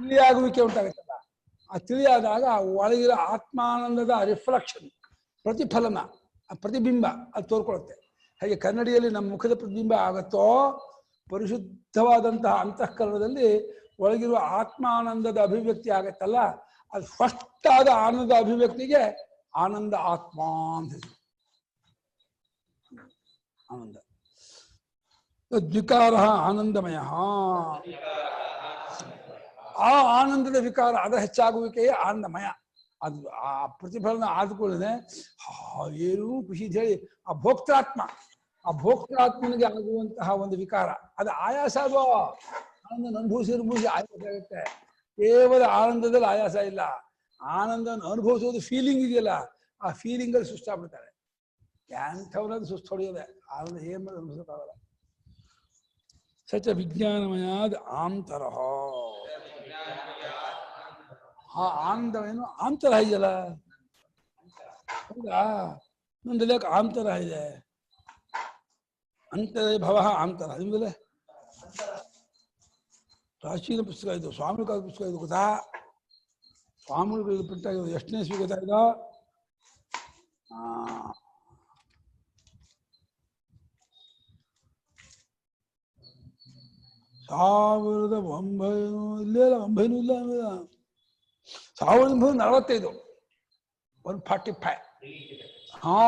ತಿಳಿಯಾಗುವಿಕೆ ಉಂಟಾಗುತ್ತಲ್ಲ, ಆ ತಿಳಿಯಾದಾಗ ಒಳಗಿರೋ ಆತ್ಮಾನಂದದ ರಿಫ್ಲೆಕ್ಷನ್, ಪ್ರತಿಫಲನ, ಆ ಪ್ರತಿಬಿಂಬ ಅದು ತೋರ್ಕೊಳ್ಳುತ್ತೆ. ಹಾಗೆ ಕನ್ನಡಿಯಲ್ಲಿ ನಮ್ಮ ಮುಖದ ಪ್ರತಿಬಿಂಬ ಆಗುತ್ತೋ, ಪರಿಶುದ್ಧವಾದಂತಹ ಅಂತಃಕರಣದಲ್ಲಿ ಒಳಗಿರುವ ಆತ್ಮಾನಂದದ ಅಭಿವ್ಯಕ್ತಿ ಆಗತ್ತಲ್ಲ, ಅದು ಫಸ್ಟ್ ಆದ ಆನಂದ ಅಭಿವ್ಯಕ್ತಿಗೆ ಆನಂದ ಆತ್ಮ ಅಂತ ಹೆಸರು. ಆನಂದ ದ್ವಿಕಾರ ಆನಂದಮಯ. ಆ ಆನಂದದ ವಿಕಾರ, ಅದರ ಹೆಚ್ಚಾಗುವಿಕೆಯೇ ಆನಂದಮಯ. ಅದು ಆ ಪ್ರತಿಫಲನ ಆದ್ಕೊಳ್ಳೆ ಏನು ಖುಷಿ ಅಂತ ಹೇಳಿ ಆ ಭೋಕ್ತಾತ್ಮನಿಗೆ ಆಗುವಂತಹ ಒಂದು ವಿಕಾರ, ಅದು ಆಯಾಸ. ಅದು ಆನಂದ ಅನುಭವಿಸಿ ಆಯಾಸ ಆಗುತ್ತೆ. ಕೇವಲ ಆನಂದದಲ್ಲಿ ಆಯಾಸ ಇಲ್ಲ, ಆನಂದವನ್ನು ಅನುಭವಿಸೋದು ಫೀಲಿಂಗ್ ಇದೆಯಲ್ಲ, ಆ ಫೀಲಿಂಗ್ ಅಲ್ಲಿ ಸುಸ್ತಾಗ್ಬಿಡ್ತಾರೆ. ಎಂಥವ್ರದ್ದು ಸುಸ್ತು ಹೊಡೆಯೋದೆ, ಆನಂದ ಏನ್ ಮಾಡೋದು ಅನುಭವಿಸೋಕ್ಕಾಗಲ್ಲ. ಸಚ ವಿಜ್ಞಾನಮಯಾದ ಆಂತರ. ಆ ಆನಂದವೇನು ಆಂತರ ಇದೆಯಲ್ಲ, ಹೌದಾ? ನಂದಲ್ಲಿ ಯಾಕೆ ಆಂತರ ಇದೆ? ಅಂತರ ಭವ ಆಂತರ. ನಿಮ್ದಲ್ಲೇ ಪ್ರಾಚೀನ ಪುಸ್ತಕ ಇದು, ಸ್ವಾಮಿಗಳ ಪುಸ್ತಕ ಇದು, ಗೊತ್ತಾ? ಸ್ವಾಮಿಗಳು ಪ್ರಿಂಟ್ ಆಗಿರೋದು ಎಷ್ಟನೇ ಇಸ್ವಿ ಗೊತ್ತಾ ಇದು? 1900 ಇಲ್ಲೇ 900 ಇಲ್ಲ, 1945, 145. ಹಾ,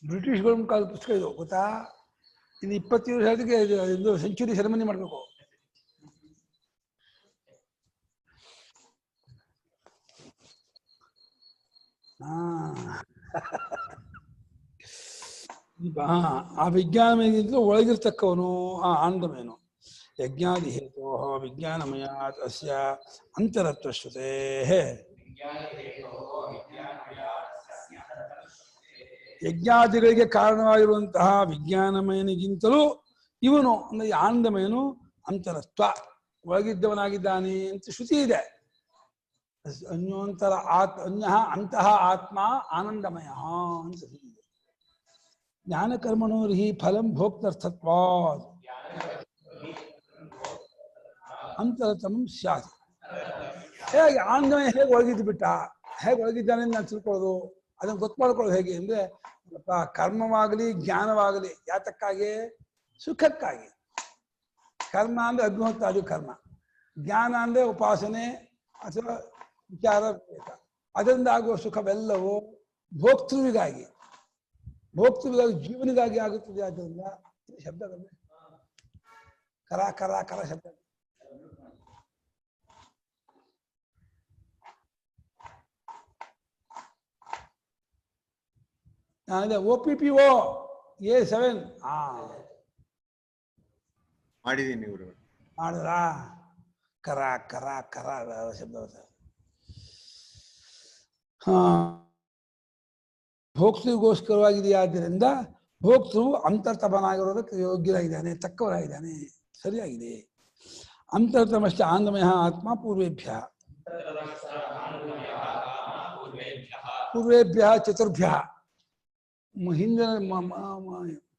ಬ್ರಿಟಿಷ್ಗಳ ಕಾಲದ ಪುಸ್ತಕ ಇದು, ಗೊತ್ತಾ? ಇನ್ನು 20 ವರ್ಷ ಅದಕ್ಕೆ ಇದು ಸೆಂಚುರಿ ಸೆರೆಮನಿ ಮಾಡಬೇಕು. ಆ ವಿಜ್ಞಾನಮಯದಿಂದ ಒಳಗಿರ್ತಕ್ಕವನು ಆ ಆನಂದಮಯನು. ಯಜ್ಞಾದಿ ಹೇತೋ ವಿಜ್ಞಾನಮಯ ಅಸ್ಯ ಅಂತರತ್ವಶ್ರುತೇ. ಯಜ್ಞಾದಿಗಳಿಗೆ ಕಾರಣವಾಗಿರುವಂತಹ ವಿಜ್ಞಾನಮಯನಿಗಿಂತಲೂ ಇವನು ಅಂದ್ರೆ ಆನಂದಮಯನು ಅಂತರತ್ವ, ಒಳಗಿದ್ದವನಾಗಿದ್ದಾನೆ ಅಂತ ಶ್ರುತಿ ಇದೆ. ಅನ್ಯೋಂತರ ಅನ್ಯ ಅಂತಹ ಆತ್ಮ ಆನಂದಮಯ ಅಂತ ಶ್ರುತಿ ಇದೆ. ಜ್ಞಾನಕರ್ಮಣೋರ್ಹಿ ಫಲಂ ಭೋಕ್ತರ್ಥತ್ವಾತ್ ಅಂತರತಮಂ ಸ್ಯಾತ್. ಹೇಗೆ ಆನಂದಮಯ ಹೇಗೆ ಒಳಗಿದ್ದು ಬಿಟ್ಟ, ಹೇಗೆ ಒಳಗಿದ್ದಾನೆ ನಾನು ತಿಳ್ಕೊಳ್ಳೋದು, ಅದನ್ನು ಗೊತ್ತು ಮಾಡ್ಕೊಳ್ಳೋದು ಹೇಗೆ ಅಂದ್ರೆ, ಕರ್ಮವಾಗಲಿ ಜ್ಞಾನವಾಗಲಿ ಯಾತಕ್ಕಾಗಿ? ಸುಖಕ್ಕಾಗಿ. ಕರ್ಮ ಅಂದ್ರೆ ಅಗ್ನಿಹೋತ್ರ, ಅದು ಕರ್ಮ. ಜ್ಞಾನ ಅಂದ್ರೆ ಉಪಾಸನೆ ಅಥವಾ ವಿಚಾರ, ಅದರಿಂದ ಆಗುವ ಸುಖವೆಲ್ಲವೂ ಭೋಕ್ತೃವಿಗಾಗಿ ಜೀವನಿಗಾಗಿ ಆಗುತ್ತದೆ. ಆದ್ದರಿಂದ ಶಬ್ದಗಳು ಕರ ಕರ ಕರ ಶಬ್ದ. ನಾನಿದೆ OPPO A7 ಮಾಡಿದೀನಿ ಇವರು ಮಾಡಿದ್ರಾ? ಕರ ಕರ ಕರ ಶಬ್ದ. ಭೋಕ್ತೃಗೋಸ್ಕರವಾಗಿದೆಯಾದ್ದರಿಂದ ಭೋಕ್ತೃ ಅಂತರ್ತಮನಾಗಿರೋದಕ್ಕೆ ಯೋಗ್ಯನಾಗಿದ್ದಾನೆ, ತಕ್ಕವನಾಗಿದ್ದಾನೆ, ಸರಿಯಾಗಿದೆ. ಅಂತರ್ತಮಶ್ಚ ಆನಂದಮಯ ಆತ್ಮ ಪೂರ್ವೇಭ್ಯ ಚತುರ್ಭ್ಯ. ಹಿಂದಿನ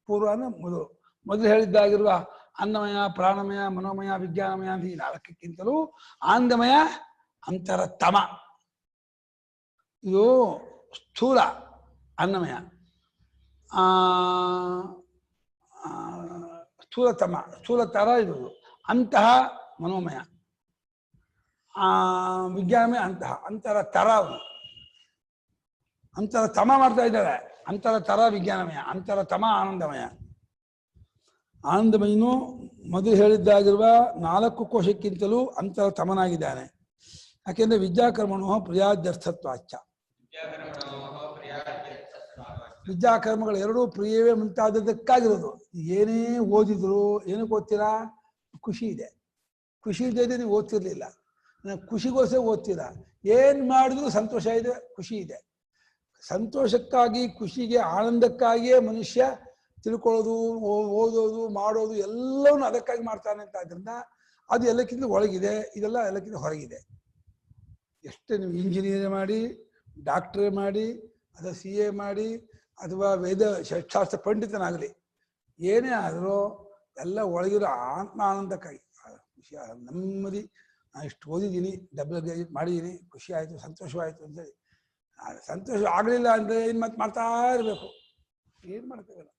ಪೂರ್ವನ ಮೊದಲು ಹೇಳಿದ್ದಾಗಿರುವ ಅನ್ನಮಯ, ಪ್ರಾಣಮಯ, ಮನೋಮಯ, ವಿಜ್ಞಾನಮಯ ಅಂತ ಈ 4ಕ್ಕಿಂತಲೂ ಆನಂದಮಯ ಅಂತರತಮ. ಇದು ಸ್ಥೂಲ ಅನ್ನಮಯ, ಸ್ಥೂಲತರ ಇರುವುದು. ಅಂತಹ ಮನೋಮಯ, ವಿಜ್ಞಾನಮಯ, ಅಂತರ ತರ. ಅಂತರ ತಮ ಮಾಡ್ತಾ ಇದ್ದಾರೆ. ಅಂತರ ತರ ವಿಜ್ಞಾನಮಯ, ಅಂತರ ತಮ ಆನಂದಮಯ. ಆನಂದಮಯನು ಮೊದಲು ಹೇಳಿದ್ದಾಗಿರುವ 4 ಕೋಶಕ್ಕಿಂತಲೂ ಅಂತರ ತಮನಾಗಿದ್ದಾನೆ. ಯಾಕೆಂದ್ರೆ ವಿದ್ಯಾಕರ್ಮಣೋ ಪ್ರಿಯಾದ್ಯರ್ಥತ್ವಾಚ. ವಿದ್ಯಾಕರ್ಮಗಳು ಎರಡೂ ಪ್ರಿಯವೇ ಮುಂತಾದದ್ದಕ್ಕಾಗಿರೋದು. ಏನೇ ಓದಿದ್ರು, ಏನಕ್ಕೆ ಓದ್ತೀರಾ? ಖುಷಿ ಇದೆ. ಖುಷಿ ಇದೆ, ನೀವು ಓದ್ತಿರ್ಲಿಲ್ಲ. ಖುಷಿಗೋಸ್ಕರ ಓದ್ತೀರಾ. ಏನ್ ಮಾಡಿದ್ರು ಸಂತೋಷ ಇದೆ, ಖುಷಿ ಇದೆ. ಸಂತೋಷಕ್ಕಾಗಿ, ಖುಷಿಗೆ, ಆನಂದಕ್ಕಾಗಿಯೇ ಮನುಷ್ಯ ತಿಳ್ಕೊಳ್ಳೋದು, ಓದೋದು, ಮಾಡೋದು ಎಲ್ಲವನ್ನೂ ಅದಕ್ಕಾಗಿ ಮಾಡ್ತಾನೆ ಅಂತ. ಆದ್ರಿಂದ ಅದು ಎಲ್ಲಕ್ಕಿಂತ ಒಳಗಿದೆ, ಇದೆಲ್ಲ ಎಲ್ಲಕ್ಕಿಂತ ಹೊರಗಿದೆ. ಎಷ್ಟು ನೀವು ಇಂಜಿನಿಯರ್ ಮಾಡಿ, ಡಾಕ್ಟ್ರೇ ಮಾಡಿ, ಅಥವಾ CA ಮಾಡಿ, ಅಥವಾ ವೇದ ಶಾಸ್ತ್ರ ಪಂಡಿತನಾಗಲಿ, ಏನೇ ಆದರೂ ಎಲ್ಲ ಒಳಗಿರೋ ಆತ್ಮ ಆನಂದಕ್ಕಾಗಿ, ನೆಮ್ಮದಿ, ಇಷ್ಟು ಓದಿದ್ದೀನಿ, ಡಬಲ್ ಗ್ರಾಜುಯೇಟ್ ಮಾಡಿದ್ದೀನಿ, ಖುಷಿ ಆಯಿತು, ಸಂತೋಷವಾಯಿತು ಅಂತೇಳಿ. ಸಂತೋಷ ಆಗಲಿಲ್ಲ ಅಂದರೆ ಏನು ಮತ್ತೆ ಮಾಡ್ತಾ ಇರಬೇಕು, ಏನು ಮಾಡ್ತೇವಲ್ಲ.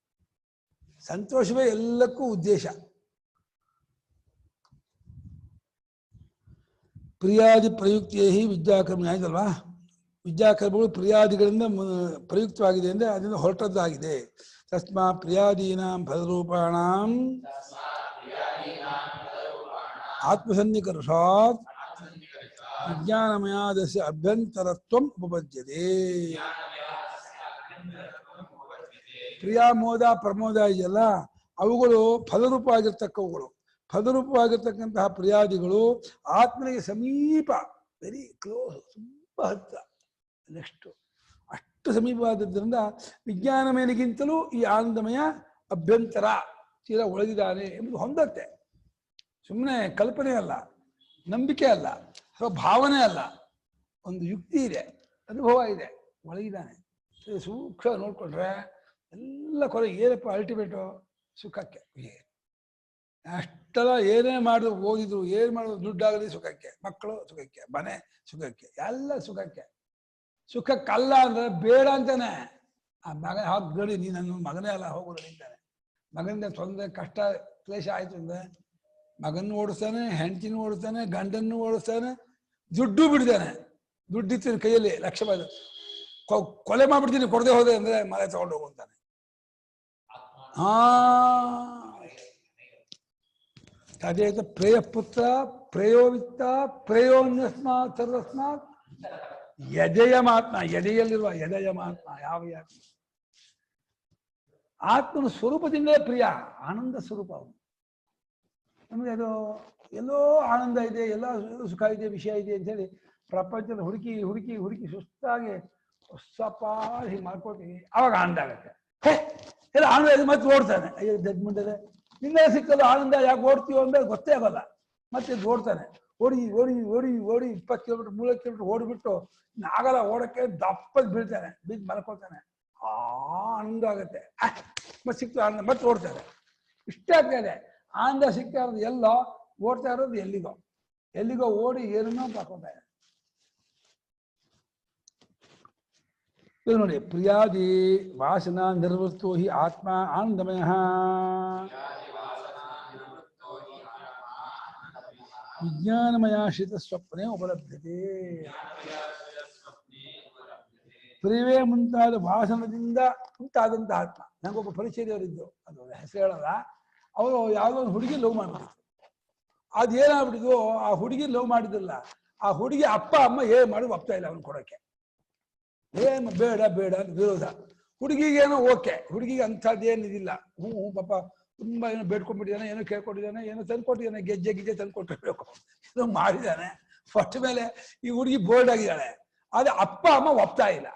ಸಂತೋಷವೇ ಎಲ್ಲಕ್ಕೂ ಉದ್ದೇಶ. ಪ್ರಿಯಾದಿ ಪ್ರಯುಕ್ತಿಯೇ ವಿದ್ಯಾಕರ್ಮ ಆಯ್ತಲ್ವಾ. ವಿದ್ಯಾಕರ್ಮಗಳು ಪ್ರಿಯಾದಿಗಳಿಂದ ಪ್ರಯುಕ್ತವಾಗಿದೆ ಅಂದರೆ ಅದರಿಂದ ಹೊರಟದ್ದಾಗಿದೆ. ತಸ್ಮಾ ಪ್ರಿಯಾದೀನಾಂ ಫಲರೂಪಾಣಾಂ ಆತ್ಮಸನ್ನಿಕರ್ಷಾತ್ ವಿಜ್ಞಾನಮಯಾದಸ್ಯ ಅಭ್ಯಂತರತ್ವಂ ಉಪಪದ್ಯತೆ. ಪ್ರಿಯಾ ಮೋದ ಪ್ರಮೋದ ಇದೆಯಲ್ಲ, ಅವುಗಳು ಫಲರೂಪವಾಗಿರ್ತಕ್ಕವುಗಳು. ಫಲರೂಪವಾಗಿರ್ತಕ್ಕಂತಹ ಪ್ರಿಯಾದಿಗಳು ಆತ್ಮನಿಗೆ ಸಮೀಪ, ವೆರಿ ಕ್ಲೋಸ್, ತುಂಬ ಹತ್ತಿರ, ನೆಕ್ಸ್ಟು ಅಷ್ಟು ಸಮೀಪವಾದದ್ದರಿಂದ ವಿಜ್ಞಾನಮಯನಿಗಿಂತಲೂ ಈ ಆನಂದಮಯ ಅಭ್ಯಂತರ ತೀರ ಒಳಗಿದ್ದಾನೆ ಎಂಬುದು ಹೊಂದತ್ತೆ. ಸುಮ್ಮನೆ ಕಲ್ಪನೆ ಅಲ್ಲ, ನಂಬಿಕೆ ಅಲ್ಲ, ಅಥವಾ ಭಾವನೆ ಅಲ್ಲ, ಒಂದು ಯುಕ್ತಿ ಇದೆ, ಅನುಭವ ಇದೆ, ಒಳಗಿದ್ದಾನೆ. ಸೂಕ್ಷ್ಮ ನೋಡ್ಕೊಂಡ್ರೆ ಎಲ್ಲ ಕೊನೆ ಏನಪ್ಪ ಅಲ್ಟಿಮೇಟು ಸುಖಕ್ಕೆ. ಅಷ್ಟೆಲ್ಲ ಏನೇ ಮಾಡಿದ್ರು, ಓದಿದ್ರು, ಏನು ಮಾಡಿದ್ರು, ದುಡ್ಡಾಗಲಿ ಸುಖಕ್ಕೆ, ಮಕ್ಕಳು ಸುಖಕ್ಕೆ, ಮನೆ ಸುಖಕ್ಕೆ, ಎಲ್ಲ ಸುಖಕ್ಕೆ. ಸುಖಕ್ಕಲ್ಲ ಅಂದ್ರೆ ಬೇಡ ಅಂತಾನೆ. ಆ ಮಗ ಹಾಕಿ ನೀ ನನ್ನ ಮಗನೇ ಅಲ್ಲ, ಹೋಗೋದು ಅಂತಾನೆ. ಮಗನಿಂದ ತೊಂದರೆ ಕಷ್ಟ ಕ್ಲೇಶ ಆಯ್ತು ಅಂದ್ರೆ ಮಗನ್ನು ಓಡಿಸ್ತಾನೆ, ಹೆಂಡತಿನೂ ಓಡಿಸ್ತಾನೆ, ಗಂಡನ್ನು ಓಡಿಸ್ತಾನೆ, ದುಡ್ಡು ಬಿಡ್ತಾನೆ. ದುಡ್ಡಿತ್ತು ಕೈಯಲ್ಲಿ ಲಕ್ಷ ಕೊಲೆ ಮಾಡ್ಬಿಡ್ತೀನಿ ಕೊಡದೆ ಹೋದೆ ಅಂದ್ರೆ ಮನೆ ತಗೊಂಡು ಹೋಗುವಂತಾನೆ. ತದೇತ ಪ್ರೇಯ ಪುತ್ರ ಪ್ರೇಯೋವಿತ್ತ ಪ್ರೇಯೋನ್ಯಸ್ಮಾತ್ ಸರ್ವಸ್ಮಾತ್ ಯದಯ ಮಾತ್ಮ. ಎದೆಯಲ್ಲಿರುವ ಯದಯ ಮಾತ್ಮ ಯಾವ ಆತ್ಮ? ಆತ್ಮನ ಸ್ವರೂಪದಿಂದಲೇ ಪ್ರಿಯ, ಆನಂದ ಸ್ವರೂಪ ಅವನು. ನಮಗೆ ಅದು ಎಲ್ಲೋ ಆನಂದ ಇದೆ, ಎಲ್ಲ ಸುಖ ಇದೆ, ವಿಷಯ ಇದೆ ಅಂತೇಳಿ ಪ್ರಪಂಚದ ಹುಡುಕಿ ಹುಡುಕಿ ಹುಡುಕಿ ಸುಸ್ತಾಗಿ ಸ್ವಲ್ಪ ಹೀಗೆ ಮಾಡ್ಕೊಳ್ತೀವಿ, ಆವಾಗ ಆನಂದ ಆಗುತ್ತೆ. ಎಲ್ಲ ಆನಂದ ಇದೆ, ಮತ್ತೆ ಓಡ್ತಾನೆ. ಅಯ್ಯೋ ಜಡ್ಜ್ಮೆಂಟದೆ ನಿನ್ನೆ ಸಿಕ್ಕಲ್ಲ ಆನಂದ, ಯಾಕೆ ಓಡ್ತೀವೋ ಅಂದ್ರೆ ಗೊತ್ತೇ ಆಗಲ್ಲ. ಮತ್ತೆ ಓಡ್ತಾನೆ, ಓಡಿ ಓಡಿ ಓಡಿ ಓಡಿ 20 ಕಿಲೋಮೀಟರ್ 30 ಕಿಲೋಮೀಟರ್ ಓಡಿಬಿಟ್ಟು ಆಗಲ್ಲ ಓಡಕ್ಕೆ, ದಪ್ಪದ್ ಬೀಳ್ತಾನೆ, ಬಿದ್ದು ಮಲ್ಕೊಳ್ತಾನೆ. ಆನಂದ ಆಗುತ್ತೆ. ಮತ್ತೆ ಸಿಕ್ತು ಆನಂದ, ಮತ್ತೆ ಓಡ್ತಾನೆ. ಇಷ್ಟ ಆಗ್ತಾಯಿದೆ. ಆನಂದ ಸಿಗ್ತಾ ಇರೋದು ಎಲ್ಲೋ, ಓಡ್ತಾ ಇರೋದು ಎಲ್ಲಿಗೋ, ಎಲ್ಲಿಗೋ ಓಡಿ ಏನನ್ನೋ ಪಾಕೋತಾ ಇದೆ. ಇದು ನೋಡಿ, ಪ್ರಿಯಾದಿ ವಾಸನ ನಿರ್ವೃತ್ತೋ ಹಿ ಆತ್ಮ ಆನಂದಮಯ. ವಿಜ್ಞಾನಮಯಾಶ್ರಿತ ಸ್ವಪ್ನೇ ಉಪಲಭ್ಯತೆ. ಪ್ರಿಯವೇ ಮುಂತಾದ ವಾಸನದಿಂದ ಉಂಟಾದಂಥ ಆತ್ಮ. ನಂಗೊಬ್ಬ ಪರಿಚಯದವರಿದ್ದು, ಅದು ಹೆಸರು ಹೇಳಲ್ಲ, ಅವರು ಯಾವುದೋ ಒಂದು ಹುಡುಗಿ ಲವ್ ಮಾಡ್ಬಿಟ್ಟಿದ್ರು. ಅದೇನಾಗ್ಬಿಟ್ಟಿದ್ರು, ಆ ಹುಡುಗಿ ಲವ್ ಮಾಡಿದ್ರಲ್ಲ, ಆ ಹುಡುಗಿ ಅಪ್ಪ ಅಮ್ಮ ಏನು ಮಾಡಿ ಒಪ್ತಾ ಇಲ್ಲ ಅವನು ಕೊಡೋಕ್ಕೆ. ಏನು ಬೇಡ ಬೇಡ ಅಂತ ವಿರೋಧ. ಹುಡುಗಿಗೇನೋ ಓಕೆ, ಹುಡುಗಿಗೆ ಅಂಥದ್ದು ಏನಿದಿಲ್ಲ. ಪಾಪ ತುಂಬ ಏನೋ ಬೇಡ್ಕೊಂಡ್ಬಿಟ್ಟಿದ್ದಾನೆ, ಏನೋ ಕೇಳ್ಕೊಟ್ಟಿದ್ದಾನೆ, ಏನೋ ತಂದ್ಕೊಟ್ಟಿದ್ದಾನೆ, ಗೆಜ್ಜೆ ಗಿಜ್ಜೆ ತಂದ್ಕೊಟ್ಟಿರ್ಬೇಕು, ಏನೋ ಮಾಡಿದ್ದಾನೆ. ಫಸ್ಟ್ ಮೇಲೆ ಈ ಹುಡುಗಿ ಬೋಲ್ಡ್ ಆಗಿದ್ದಾಳೆ, ಆದರೆ ಅಪ್ಪ ಅಮ್ಮ ಒಪ್ತಾ ಇಲ್ಲ.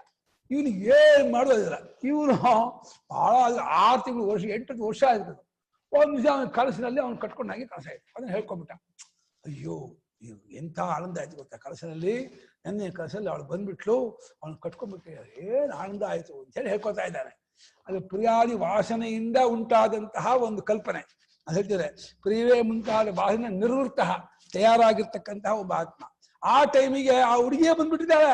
ಇವನಿಗೆ ಏನು ಮಾಡೋದಿಲ್ಲ. ಇವನು ಭಾಳ 6 ತಿಂಗಳು ವರ್ಷ 8 ವರ್ಷ ಆಯ್ತದೆ. ಒಂದು ದಿವಸ ಅವನ ಕನಸಿನಲ್ಲಿ ಅವ್ನು ಕಟ್ಕೊಂಡಾಗೆ ಕನಸ ಆಯ್ತು. ಅದನ್ನ ಹೇಳ್ಕೊಂಬಿಟ್ಟ. ಅಯ್ಯೋ ಎಂಥ ಆನಂದ ಆಯ್ತು ಗೊತ್ತಾ ಕನಸಿನಲ್ಲಿ. ನೆನ್ನೆ ಕನಸಲ್ಲಿ ಅವಳು ಬಂದ್ಬಿಟ್ಲು, ಅವನು ಕಟ್ಕೊಂಡ್ಬಿಟ್ಟೆ, ಏನು ಆನಂದ ಆಯಿತು ಅಂತೇಳಿ ಹೇಳ್ಕೊತಾ ಇದ್ದಾನೆ. ಅದು ಪ್ರಿಯಾದಿ ವಾಸನೆಯಿಂದ ಉಂಟಾದಂತಹ ಒಂದು ಕಲ್ಪನೆ. ಅದು ಹೇಳ್ತಿದೆ, ಪ್ರಿಯವೇ ಮುಂತಾದ ವಾಸನೆ ನಿರ್ವೃತ್ತ ತಯಾರಾಗಿರ್ತಕ್ಕಂತಹ ಒಬ್ಬ ಆತ್ಮ. ಆ ಟೈಮಿಗೆ ಆ ಹುಡುಗಿಯೇ ಬಂದ್ಬಿಟ್ಟಿದ್ದಾಳೆ,